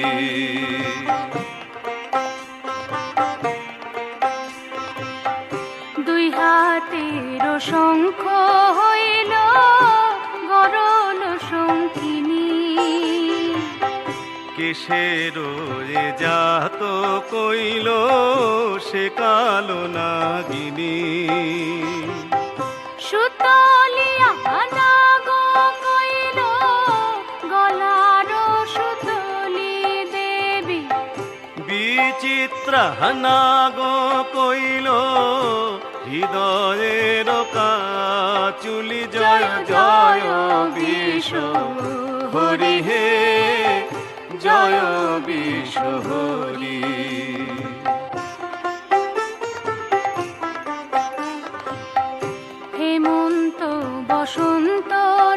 দুই হাতের শঙ্খ হইল গরল শঙ্খিনী, কিসের জাত কইল সে কালো নাগিনী। সুতলিয়া নাগ কইল গলার সুতলি দেবী, বিচিত্রা নাগ কইল হৃদয়ের কাচুলি। জয় জয় বিশ্বহরি হে, জয় বিশ্বহরি। হেমন্ত বসন্ত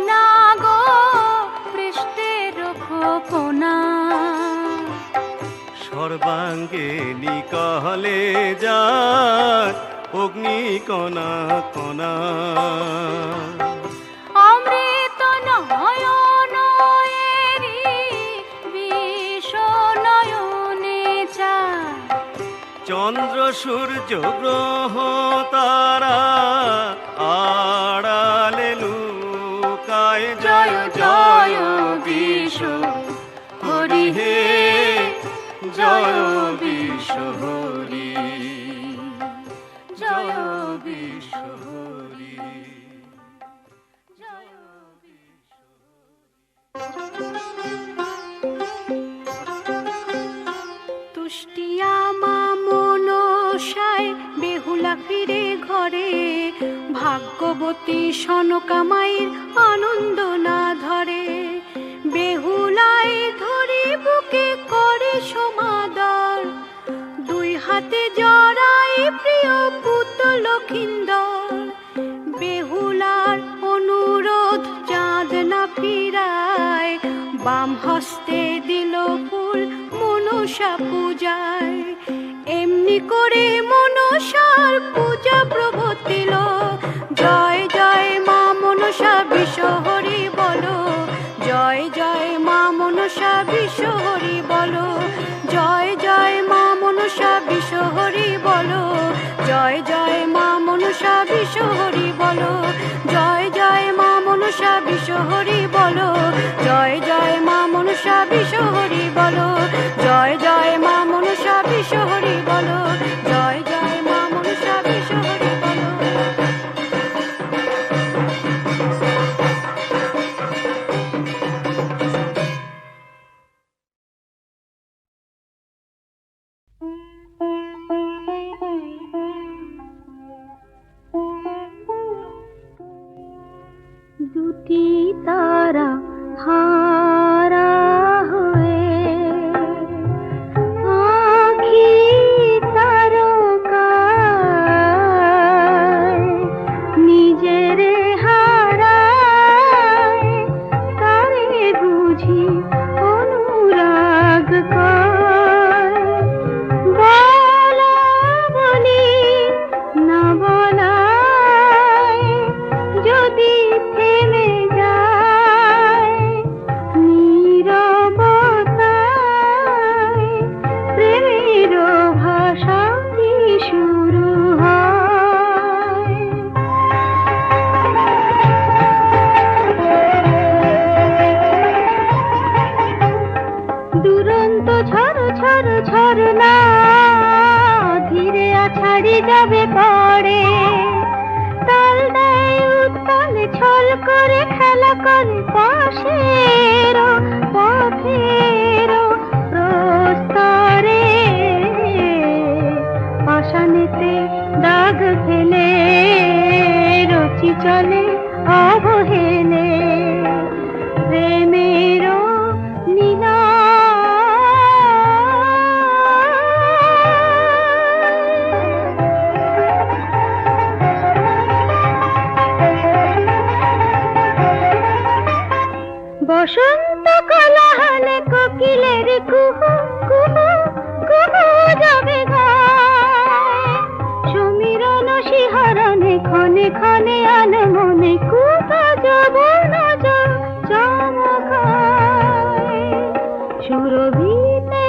নাগ পৃষ্ঠের খোকনা, সর্বাঙ্গে নিকলে যায় অগ্নি কণা কণা। অমৃত নয়ন এরি বিষ নয়নে চায়, চন্দ্র সূর্য গ্রহ তারা আড়ালে লুকায়। জয় জয় বিশ্বহরি হে, জয় বিশ্বহরি, জয় বিশ্বহরি, জয় তুষ্টিয়া মা মনসায় বেহুলা ফিরে ঘরে, ভাগ্যবতী সনকামাইর আনন্দ না ধরে। বেহুলায় ধরি বুকে করে সমাদর, দুই হাতে জড়াই প্রিয় পুত লক্ষিন্দর। বেহুলার অনুরোধ চাঁদ না ফিরায়, বাম হস্তে দিল ফুল মনসা পূজায়। এমনি করে মনসার পূজা প্রভতিল। জয় জয় মা মনসা বিশ্বহরি বলো, জয় জয় মা মনসা বিশ্বহরি বলো, জয় জয় মা মনসা বিশ্বহরি বলো, জয় জয় জয় মা মনসা বিশ্বহরি বলো, জয় জয় মা মনসা বিশ্বহরি বলো, জয় জয় মা মনসা বিশ্বহরি বলো, জয় জয় মা মনসা বিশ্বহরি বলো, জয় জয় মা মনসা বিশ্বহরি বলো। দুটি তারা হারা হয়ে আঁখি তারকায় নিজের হারায়, তারে বুঝি অনুরাগ করে। বলা বলি না বলায় যদি থেমে যায় নীরবতায়, প্রেমের ভাষা কি শুরু হয়। দুরন্ত ঝড় ঝড় ঝরনা ধীরে আছাড়ি যাবে পড়ে, তাল দেয় উত্তাল ছল করে খেলা করে পাশের পথের প্রস্তরে, পাষাণেতে দাগ ফেলে রচি চলে অবহেলে প্রেমের নীলা। বসন্ত কোলাহলে কোকিলের কুহু কুহু কুহু যাবে গায়, সমীরণ শিহরণে ক্ষণে ক্ষণে আনমনে কুপা যৌবন চমকায়। সুরভিতে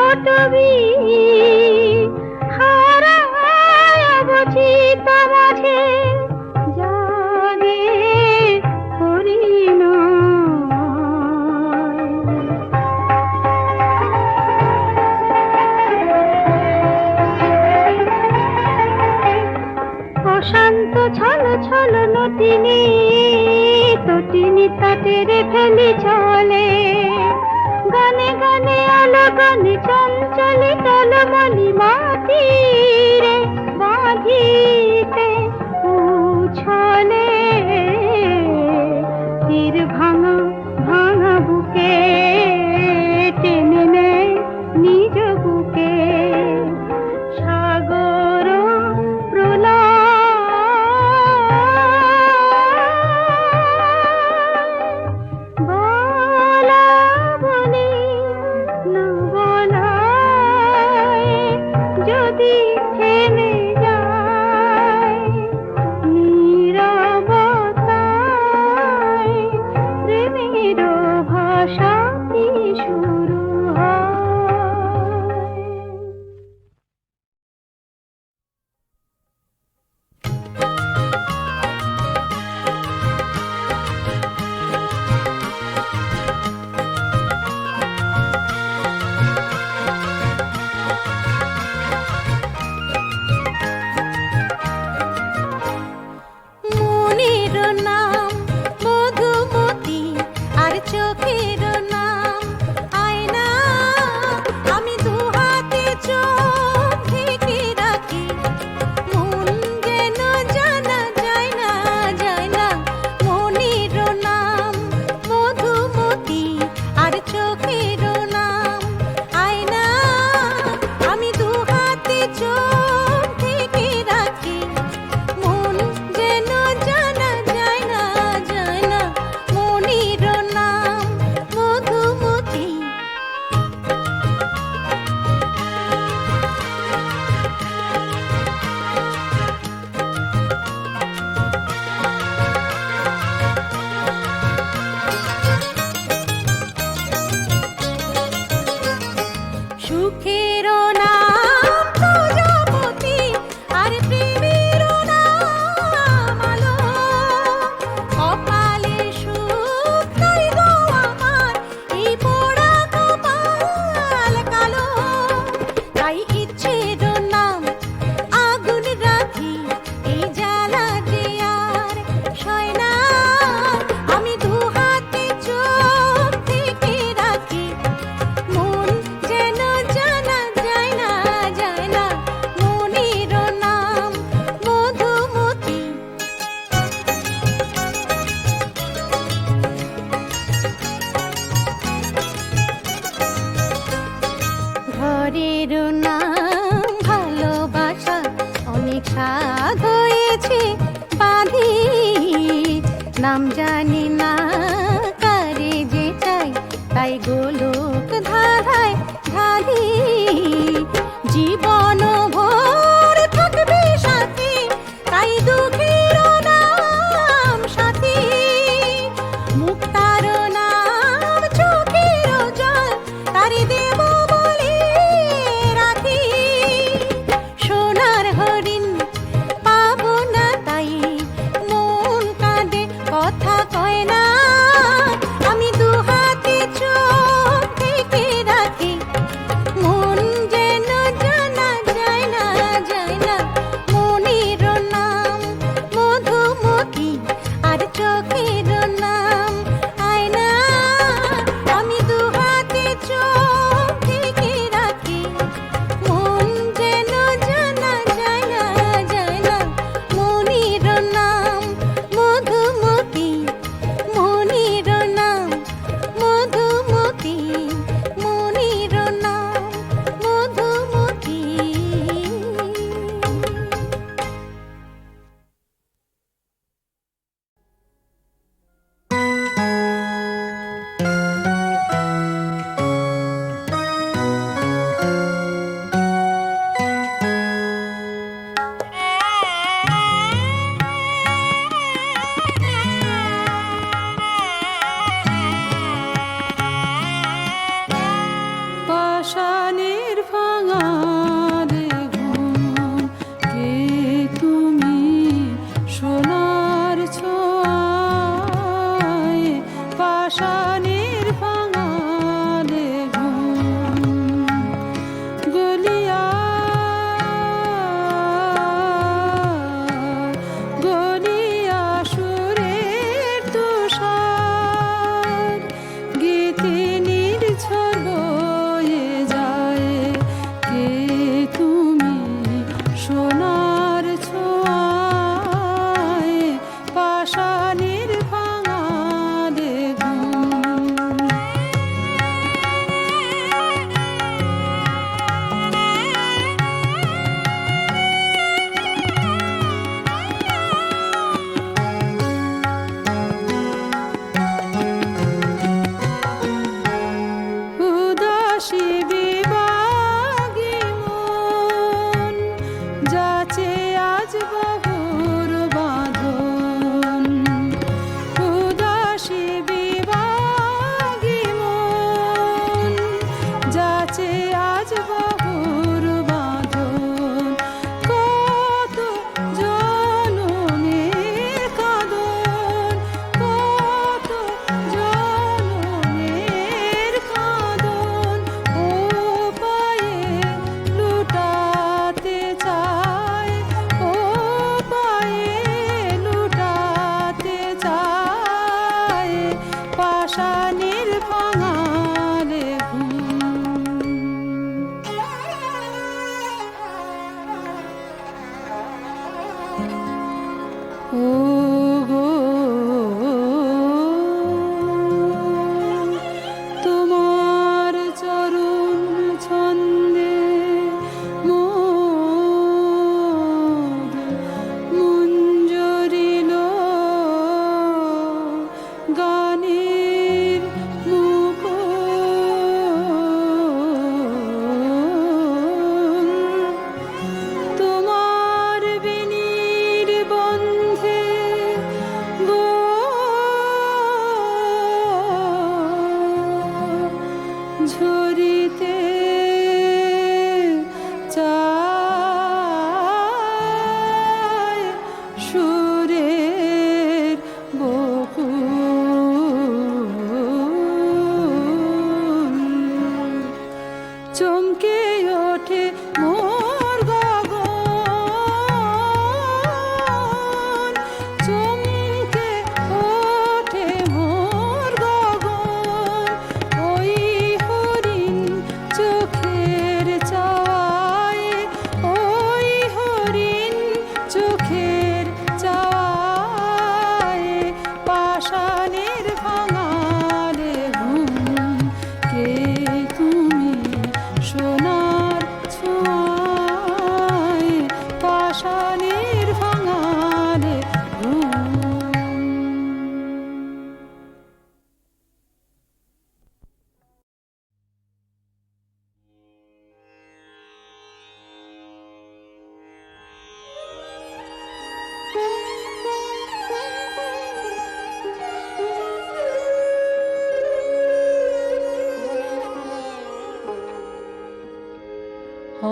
অটবি হারায় অবচিত মাঝে জাগে অশান্ত ছল ছল নটিনী তটিনী তাটেরে ফেলি চলে, গানে গানে আলো গানে চঞ্চলে টলমলি মাটিরে বাঁধিতে উছলে। তীর ভাঙা ভাঙা বুকে টেনে নেয় নিজ বুকে সাগর প্রলয়। বলা বলি না বলায় যদি থেমে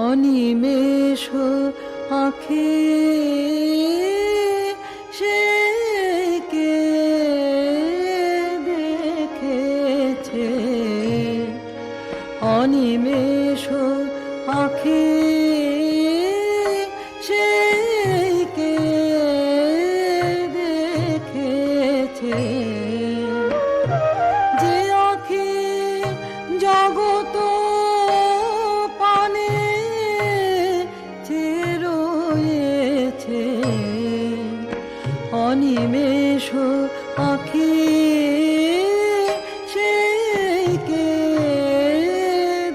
অনিমেষ আঁখি সে কে দেখেছে, অনিমেষ আঁখি সে কে দেখেছে, যে আঁখি জগত পানে রয়েছে, অনিমেষ আঁখি সে কে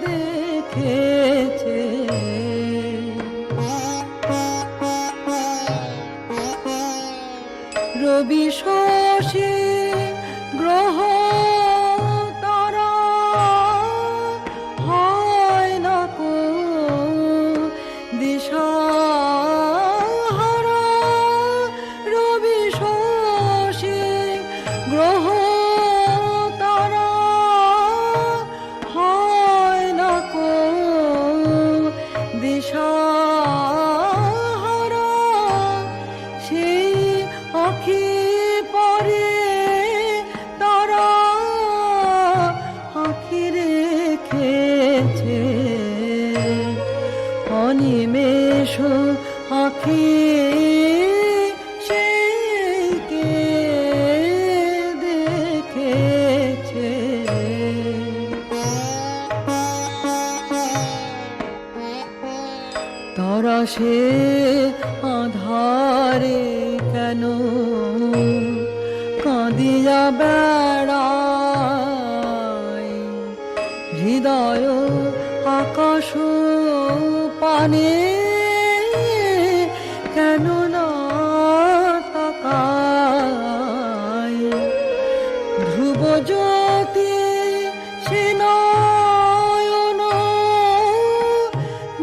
দেখেছে। রবি শশী গ্রহ তারা হয় না কো দিশাহারা, রবি শশী গ্রহ তারা হয় না কো দিশাহারা, সেই আঁখি পরে তারা আঁখি রেখেছে, অনিমেষ আঁখি সে কে দেখেছে। তারা সে আধারে কেন কাঁদিয়া বেড়ায়, হৃদয় আকাশ পানে কেন না তাকায়, ধ্রুব জ্যোতি সে নয়ন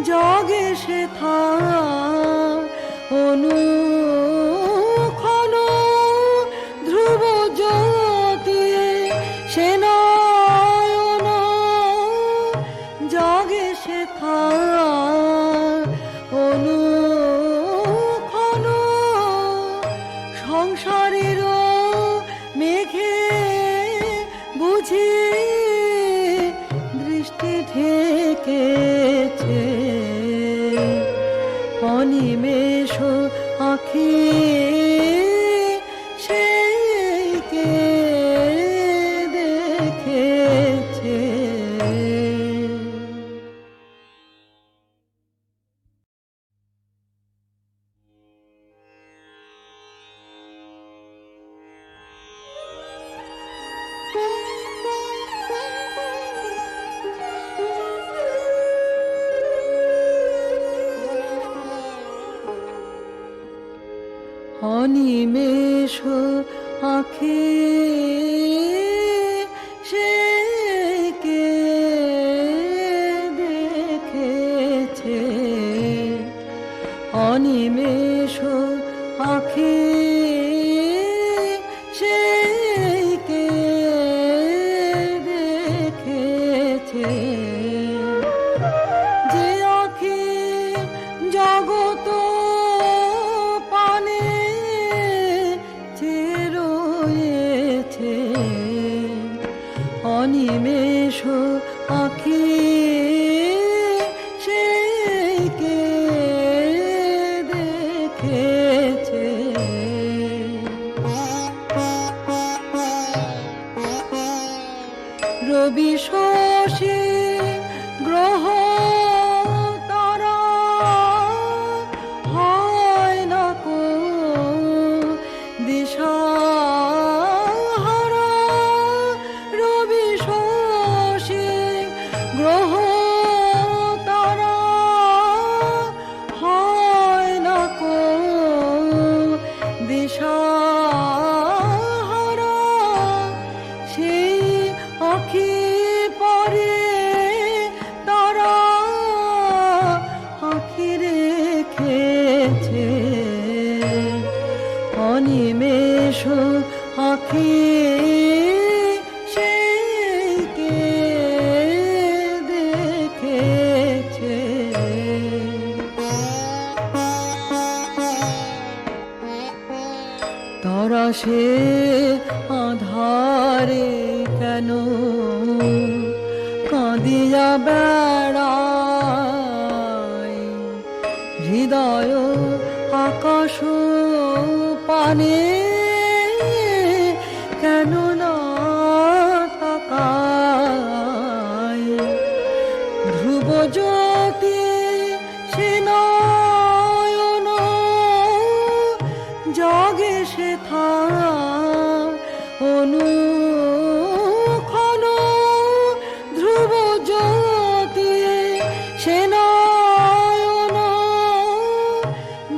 জগে সে থা অনুক্ষণ, ধ্রুব জ্যোতি সে নয়ন জগে সে থা অনুক্ষণ, সংসারের মেঘে বুঝি দৃষ্টি ঢেকেছে, অনিমেষ আঁখি সে কে দেখেছে। অনিমেষ আঁখি সে কে দেখেছে, অনিমেষ আঁখি সে কে দেখেছে, যে আঁখি জগত পানে রয়েছে, অনিমেষ আঁখি সে কে দেখেছে। ফরাসে আধারে কেন কাঁদিয়া বেড়ায়, হৃদয় আকাশ পানে কেন না তাকায়। ধ্রুব জ্যোতি সে নয়ন জাগে সে অনুক্ষণ। ধ্রুব জ্যোতি সে নয়ন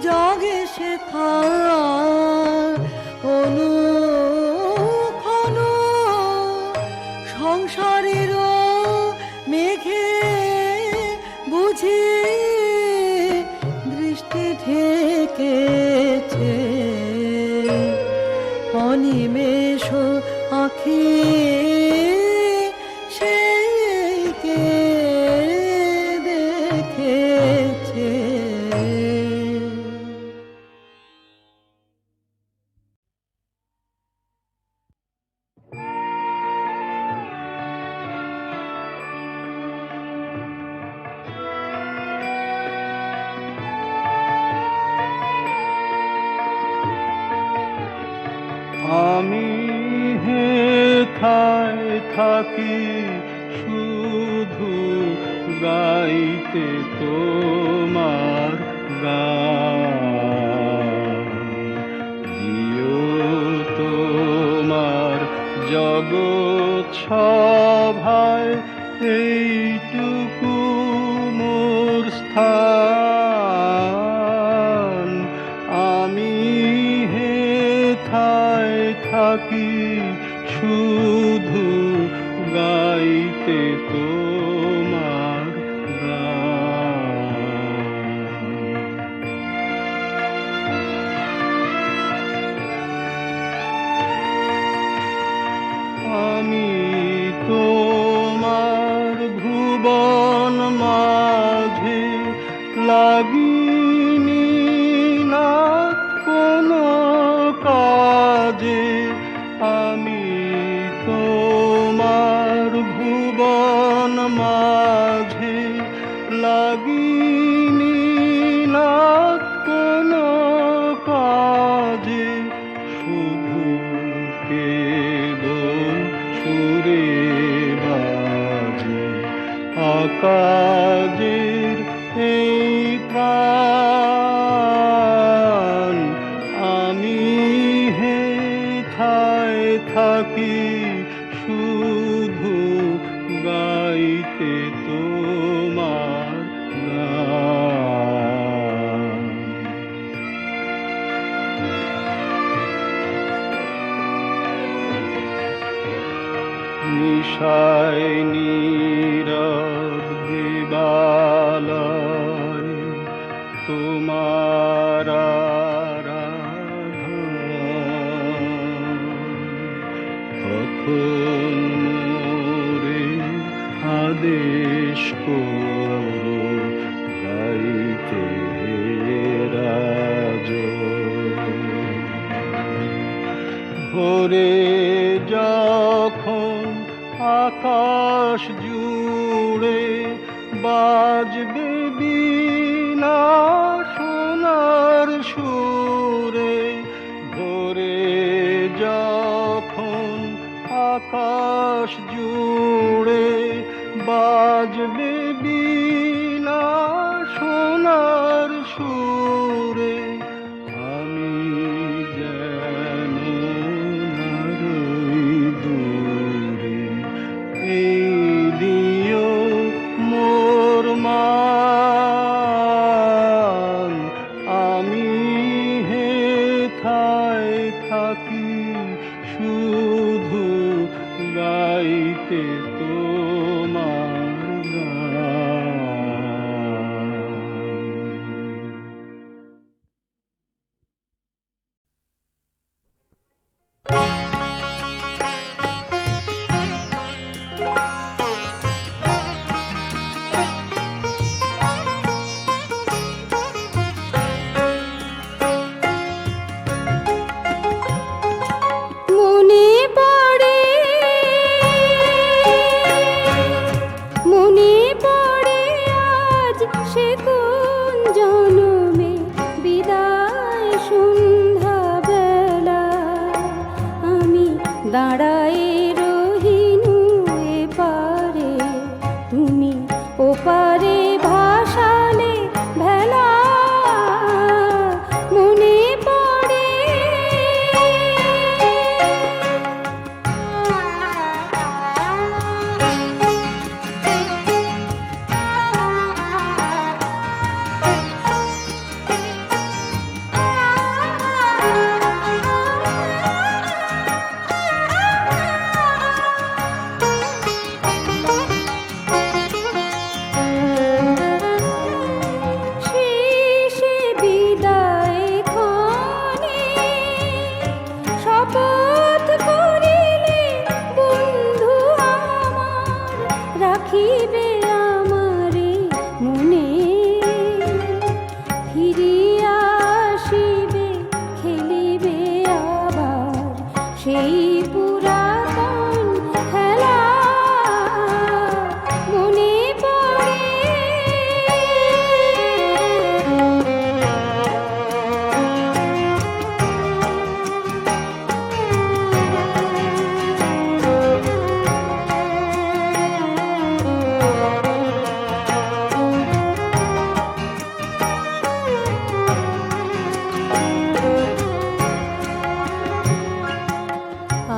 জাগে সে অনুক্ষণ। সংসারের মেঘে বুঝি দৃষ্টি ঢেকেছে, অনিমেষ আখি সেইকে দেখেছে। আমি হেথায় থাকি শুধু গাইতে তোমার গান। দিও তোমার জগৎ সভায় এইটুকু মোর স্থান। আমি হেথায় থাকি শুধু গাইতে তোমার গান। আমি তোমার ভুবন মাঝে লাগিনি না কোনো কাজে। আমি তোমার ভুবন মাঝে লাগিনি না কোনো কাজে। শুধু কেবল সুরে বাজে আকাশের এই প্রাণ। আমি হেথায় থাকি শুধু গাইতে তোমার গান। নিশায় নীরব দিবালয় তোমার আরাধন। কখন মোরে আদেশ করো গাইতে রাজন। ভোরে যখন আকাশ জুড়ে বাজবে বীণা সোনার সুরে। ভোরে যখন আকাশ জুড়ে বাজবে বীণা সোনার সুরে। আমি যেন নারই দূরে, এই দিও মোর মান। আমি হেথায় থাকি শুধু গাইতে তোমার গান। সন্ধ্যা বেলা আমি দাঁড়াই রহিনু এপারে, তুমি ওপারে ভাসালে ভেলা মনে পড়ে। শেষে বিদায় ক্ষণে শপথ করিলে বন্ধু আমার, রাখিবে আমারে মনে, ফিরিয়া আসিবে খেলিবে আবার সেই পুরাতন খেলা মনে পড়ে।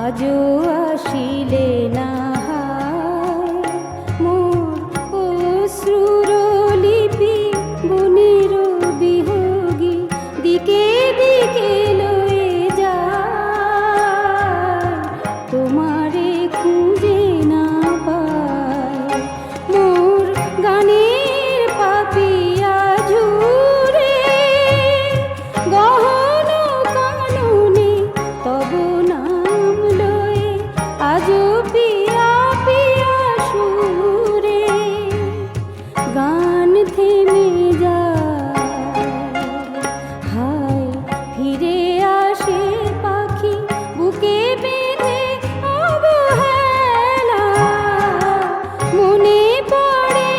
আজও আসিলে না হায় মোর অশ্রুর লিপি, বনের বিহগী দিকে দিকে লয়ে যায়, তোমারে খুঁজে না পায় মোর গানের পাপিয়া ঝুরে, গহন কাননে তব নাম লয়ে আজো পিয়া পিয়া সুরে গান থেমে যায়। হায় ফিরে আসে পাখি বুকে বেঁধে অবহেলা মনে পড়ে,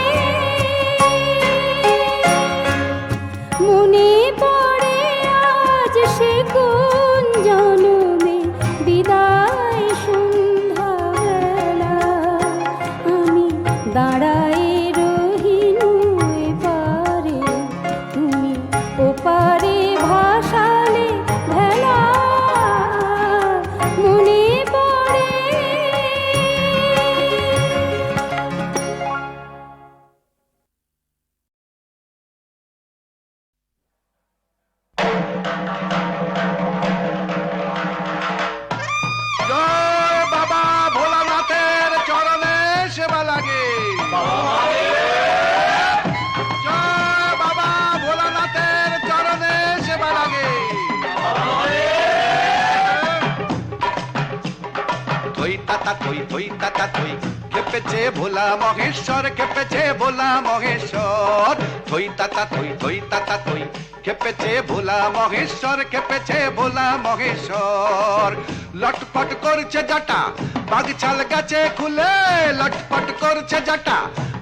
মনে পড়ে আজ সে কোন জনমে বিদায় সন্ধ্যা বেলা আমি দাঁড়াই রহিনু এপারে, তুমি ওপারে ভাসালে ভেলা মনে পড়ে। জয় বাবা ভোলানাথের চরণে সেবা লাগে। জয় বাবা ভোলানাথের চরণে সেবা লাগে। থই তাতা থই থই তাতা থই, খেপেছে ভোলা মহেশ্বর, খেপেছে ভোলা মহেশ্বর। থই তাতা থই থই তাতা থই, খেপেছে ভোলা মহেশ্বর, খেপেছে ভোলা মহেশ্বর। লটপট করছে জাটা বাঘ ছাল গাছে খুলে, লটপট করছে জাটা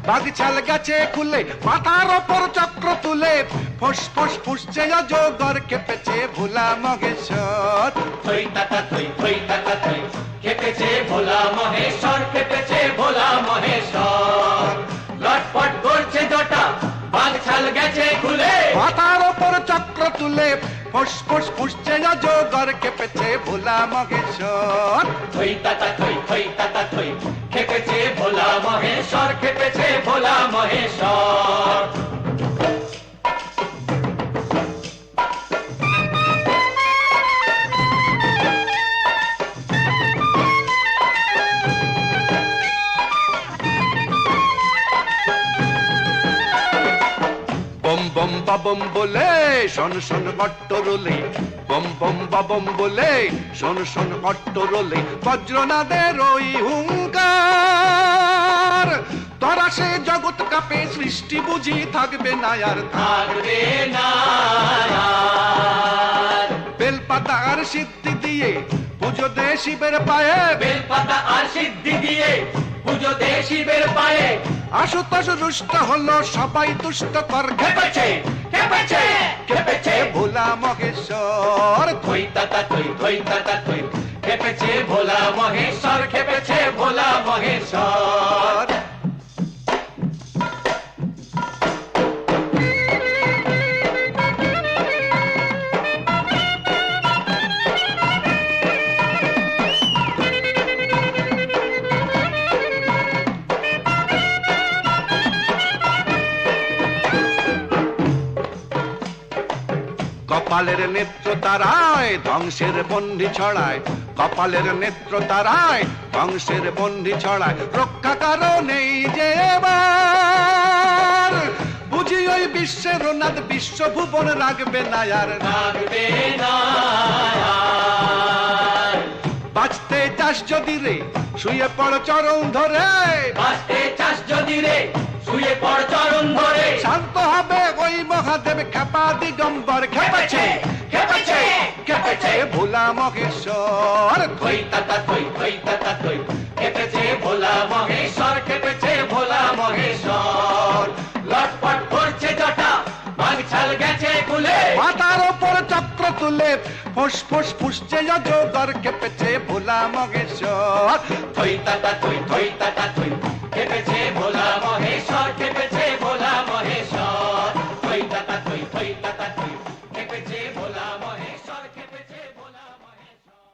বাঘ ছাল গাছে খুলে, মাথার ওপর চক্র তুলে ফোস ফোস ফুসছে অজগর, খেপেছে ভোলা মহেশ্বর। থই তাতা থই থই তাতা থই, খেপেছে ভোলা মহেশ্বর, খেপেছে ভোলা মহেশ্বর। লটপট করছে জটা বাঘ ছাল গেছে খুলে, মাথার ওপর চক্র তুলে ফোস ফোস ফুসছে অজগর, খেপেছে ভোলা মহেশ্বর। থই তাতা থই থই তাতা থই, খেপেছে ভোলা মহেশ্বর, খেপেছে ভোলা মহেশ্বর। বম বম বাবম বলে শোন শোন অট্টরোলে, বম বম বাবম বলে শোন শোন অট্টরোলে, বজ্রনাদের ওই হুঙ্কার, তোরা সে জগৎ কাপে সৃষ্টি বুঝি থাকবে না আর, থাকবে না আর। বেলপাতা আর সিদ্ধি দিয়ে পুজো দে শিবের পায়ে, বেলপাতা আর সিদ্ধি দিয়ে পুজো দে শিবের পায়ে। আশুতোষ রুষ্ট হলো সবাই দুষ্ট কর, খেপেছে খেপেছে খেপেছে ভোলা মহেশ্বর থই তাতা থই খেপেছে ভোলা মহেশ্বর খেপেছে ভোলা মহেশ্বর কপালের নেত্র তারায় ধ্বংসের বন্দি ছড়ায়, কপালের নেত্র তারায় ধ্বংসের বন্দি ছড়ায়, রক্ষা কারো নেই যে এবার বুঝি ওই বিশ্বের নাথ বিশ্বভুবন রাখবে না আর রাখবে না আর। বাঁচতে চাস যদি রে শুয়ে পড় চরণ ধরে, বাঁচতে চাস যদি রে শুয়ে পড় চরণ ধরে, শান্ত হবে ওই মহাদেব খেপা দিগম্বর খেপেছে খেপেছে খেপেছে ভোলা মহেশ্বর থই তাতা থই খেপেছে ভোলা মহেশ্বর খেপেছে ভোলা মহেশ্বর লটপট করছে জটা বাগছাল গেছে খুলে, মাথার ওপর চক্র তুলে ফোস ফোস ফুসছে অজগর খেপেছে ভোলা মহেশ্বর থই তাতা থই খেপেছে ভোলা মহেশ্বর খেপেছে ভোলা মহেশ্বর থই তাতা থই খেপেছে ভোলা মহেশ্বর খেপেছে ভোলা মহেশ্বর।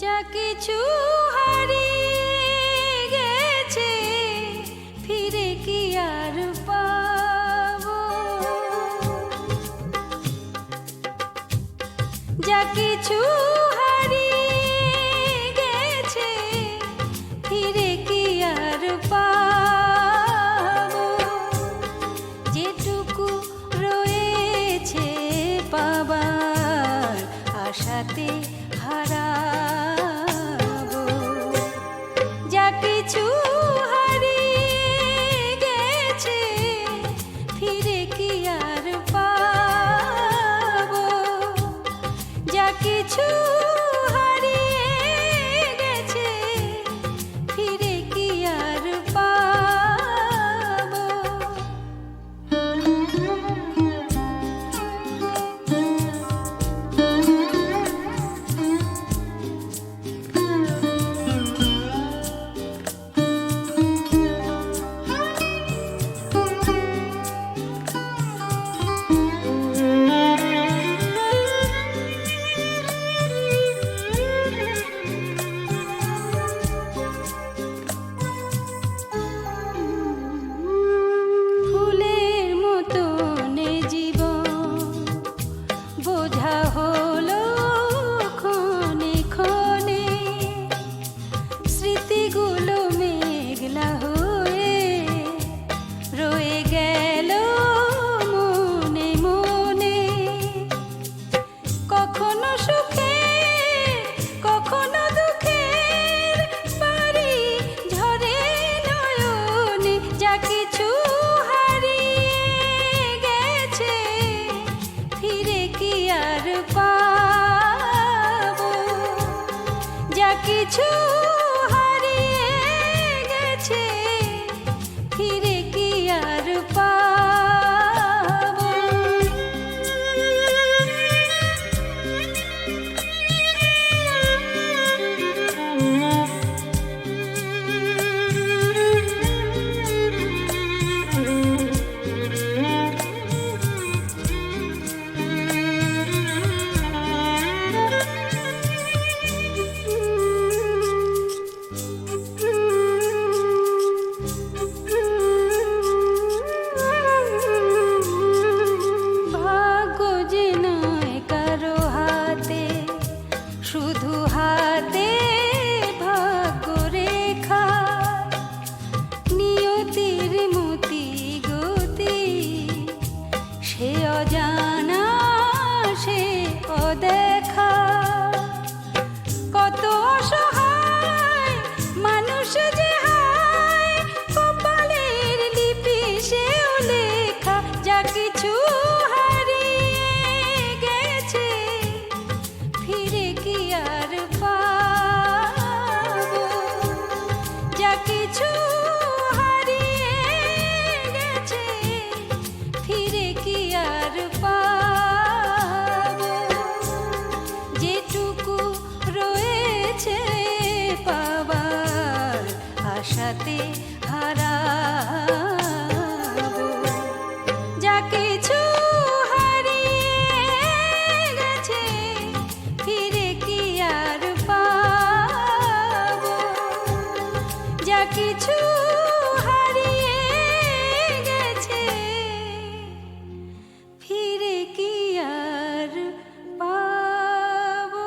যা কিছু হারিয়ে গেছে ফিরে কি আর পাবো, যা কিছু হারিয়ে গেছে ফিরে কি আর পাবো, যেটুকু রয়েছে পাবার আশাতে হারাবো, যা কিছু হারিয়ে গেছে ফিরে কি আর পাবো, যা কিছু হারিয়ে গেছে ফিরে কি আর পাবো। ফুলের মতন জীবন বোঝা হলো ক্ষণে ক্ষণে, স্মৃতিগুলো মেঘলা হয়ে রয়ে গেল মনে মনে, কখনো সুখে কখনো দুঃখের বাড়ি ঝরে নয়নে, যা কিছু হারিয়ে গেছে ফিরে কি আর পাবো, যা কিছু হারিয়ে গেছে ফিরে কি আর পাবো। সাথে হারাবো যা কিছু হারিয়ে গেছে ফিরে কি আর পাবো যা কিছু হারিয়ে গেছে ফিরে কি আর পাবো।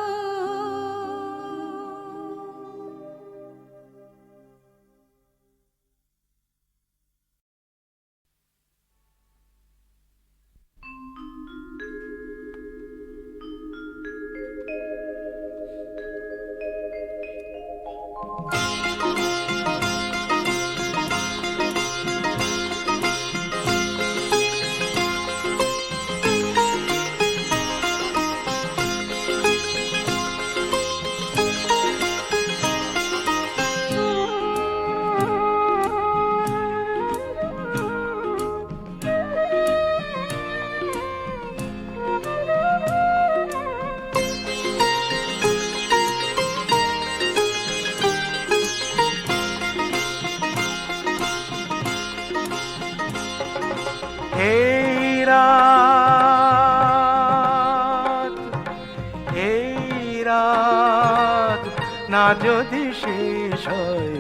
এই রাত না যদি শেষ হয়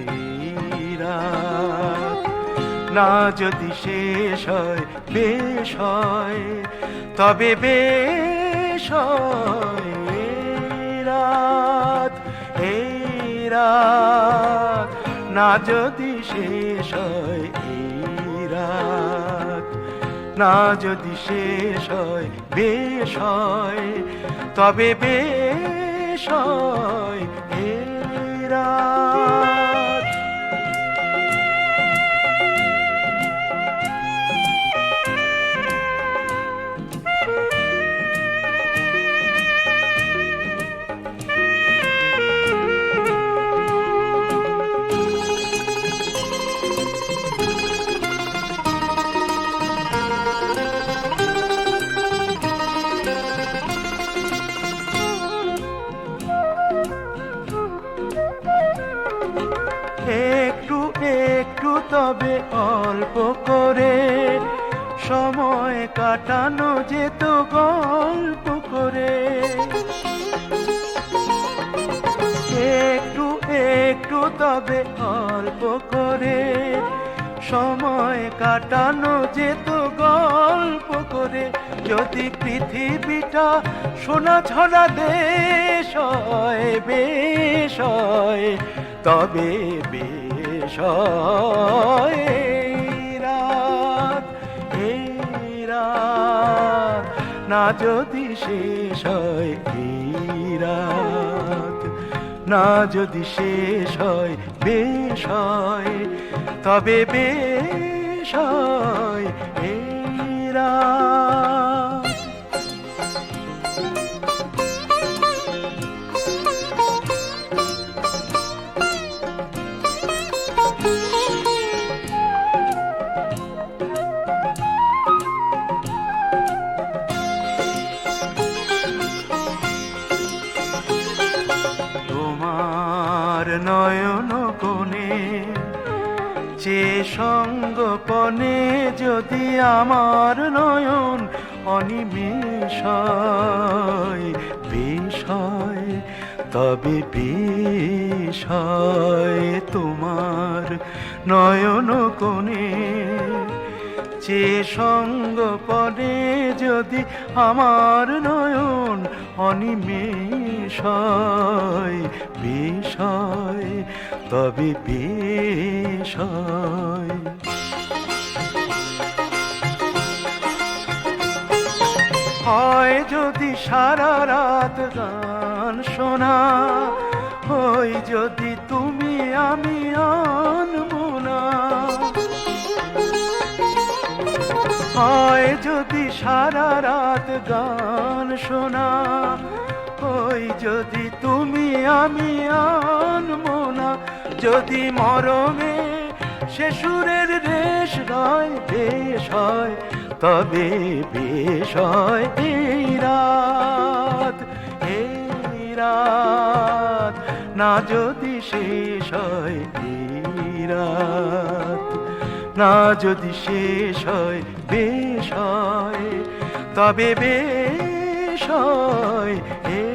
এই রাত না যদি শেষ হয় বেশ হয় তবে বেশ হয় এই রাত না যদি শেষ হয় এই রাত না যদি শেষ হয় বেশ হয় তবে বেশ হয় এই রাত। একটু একটু তবে অল্প করে সময় কাটানো যেত গল্প করে একটু একটু তবে অল্প করে সময় কাটানো যেত গল্প করে যদি পৃথিবীটা সোনা ঝরা দেশ হয় বেশ হয় তবে বেশ হয় এই রাত না যদি শেষ হয় এই রাত না যদি শেষ হয় বেশ হয় তবে বেশ হয় এই রাত। তোমার নয়ন কোণে যে সঙ্গপনে যদি আমার নয়ন অনিমেষ হয় বেশ হয় তবে বেশ হয় তোমার নয়ন কোণে যে সঙ্গপনে যদি আমার নয়ন অনিমেষ হয় বেশ হয় তবে বেশ হয়। হয় যদি সারা রাত গান শোনা হয় যদি তুমি আমি আনবো না হয় যদি সারা রাত গান শোনা ওই যদি তুমি আমি আনবো না যদি মরমে সে সুরের রেশ হয় বেশ হয় তবে বেশ হয় এই রাত না যদি শেষ হয় এই রাত না যদি শেষ হয় বেশ হয় তবে বেশ হয় এ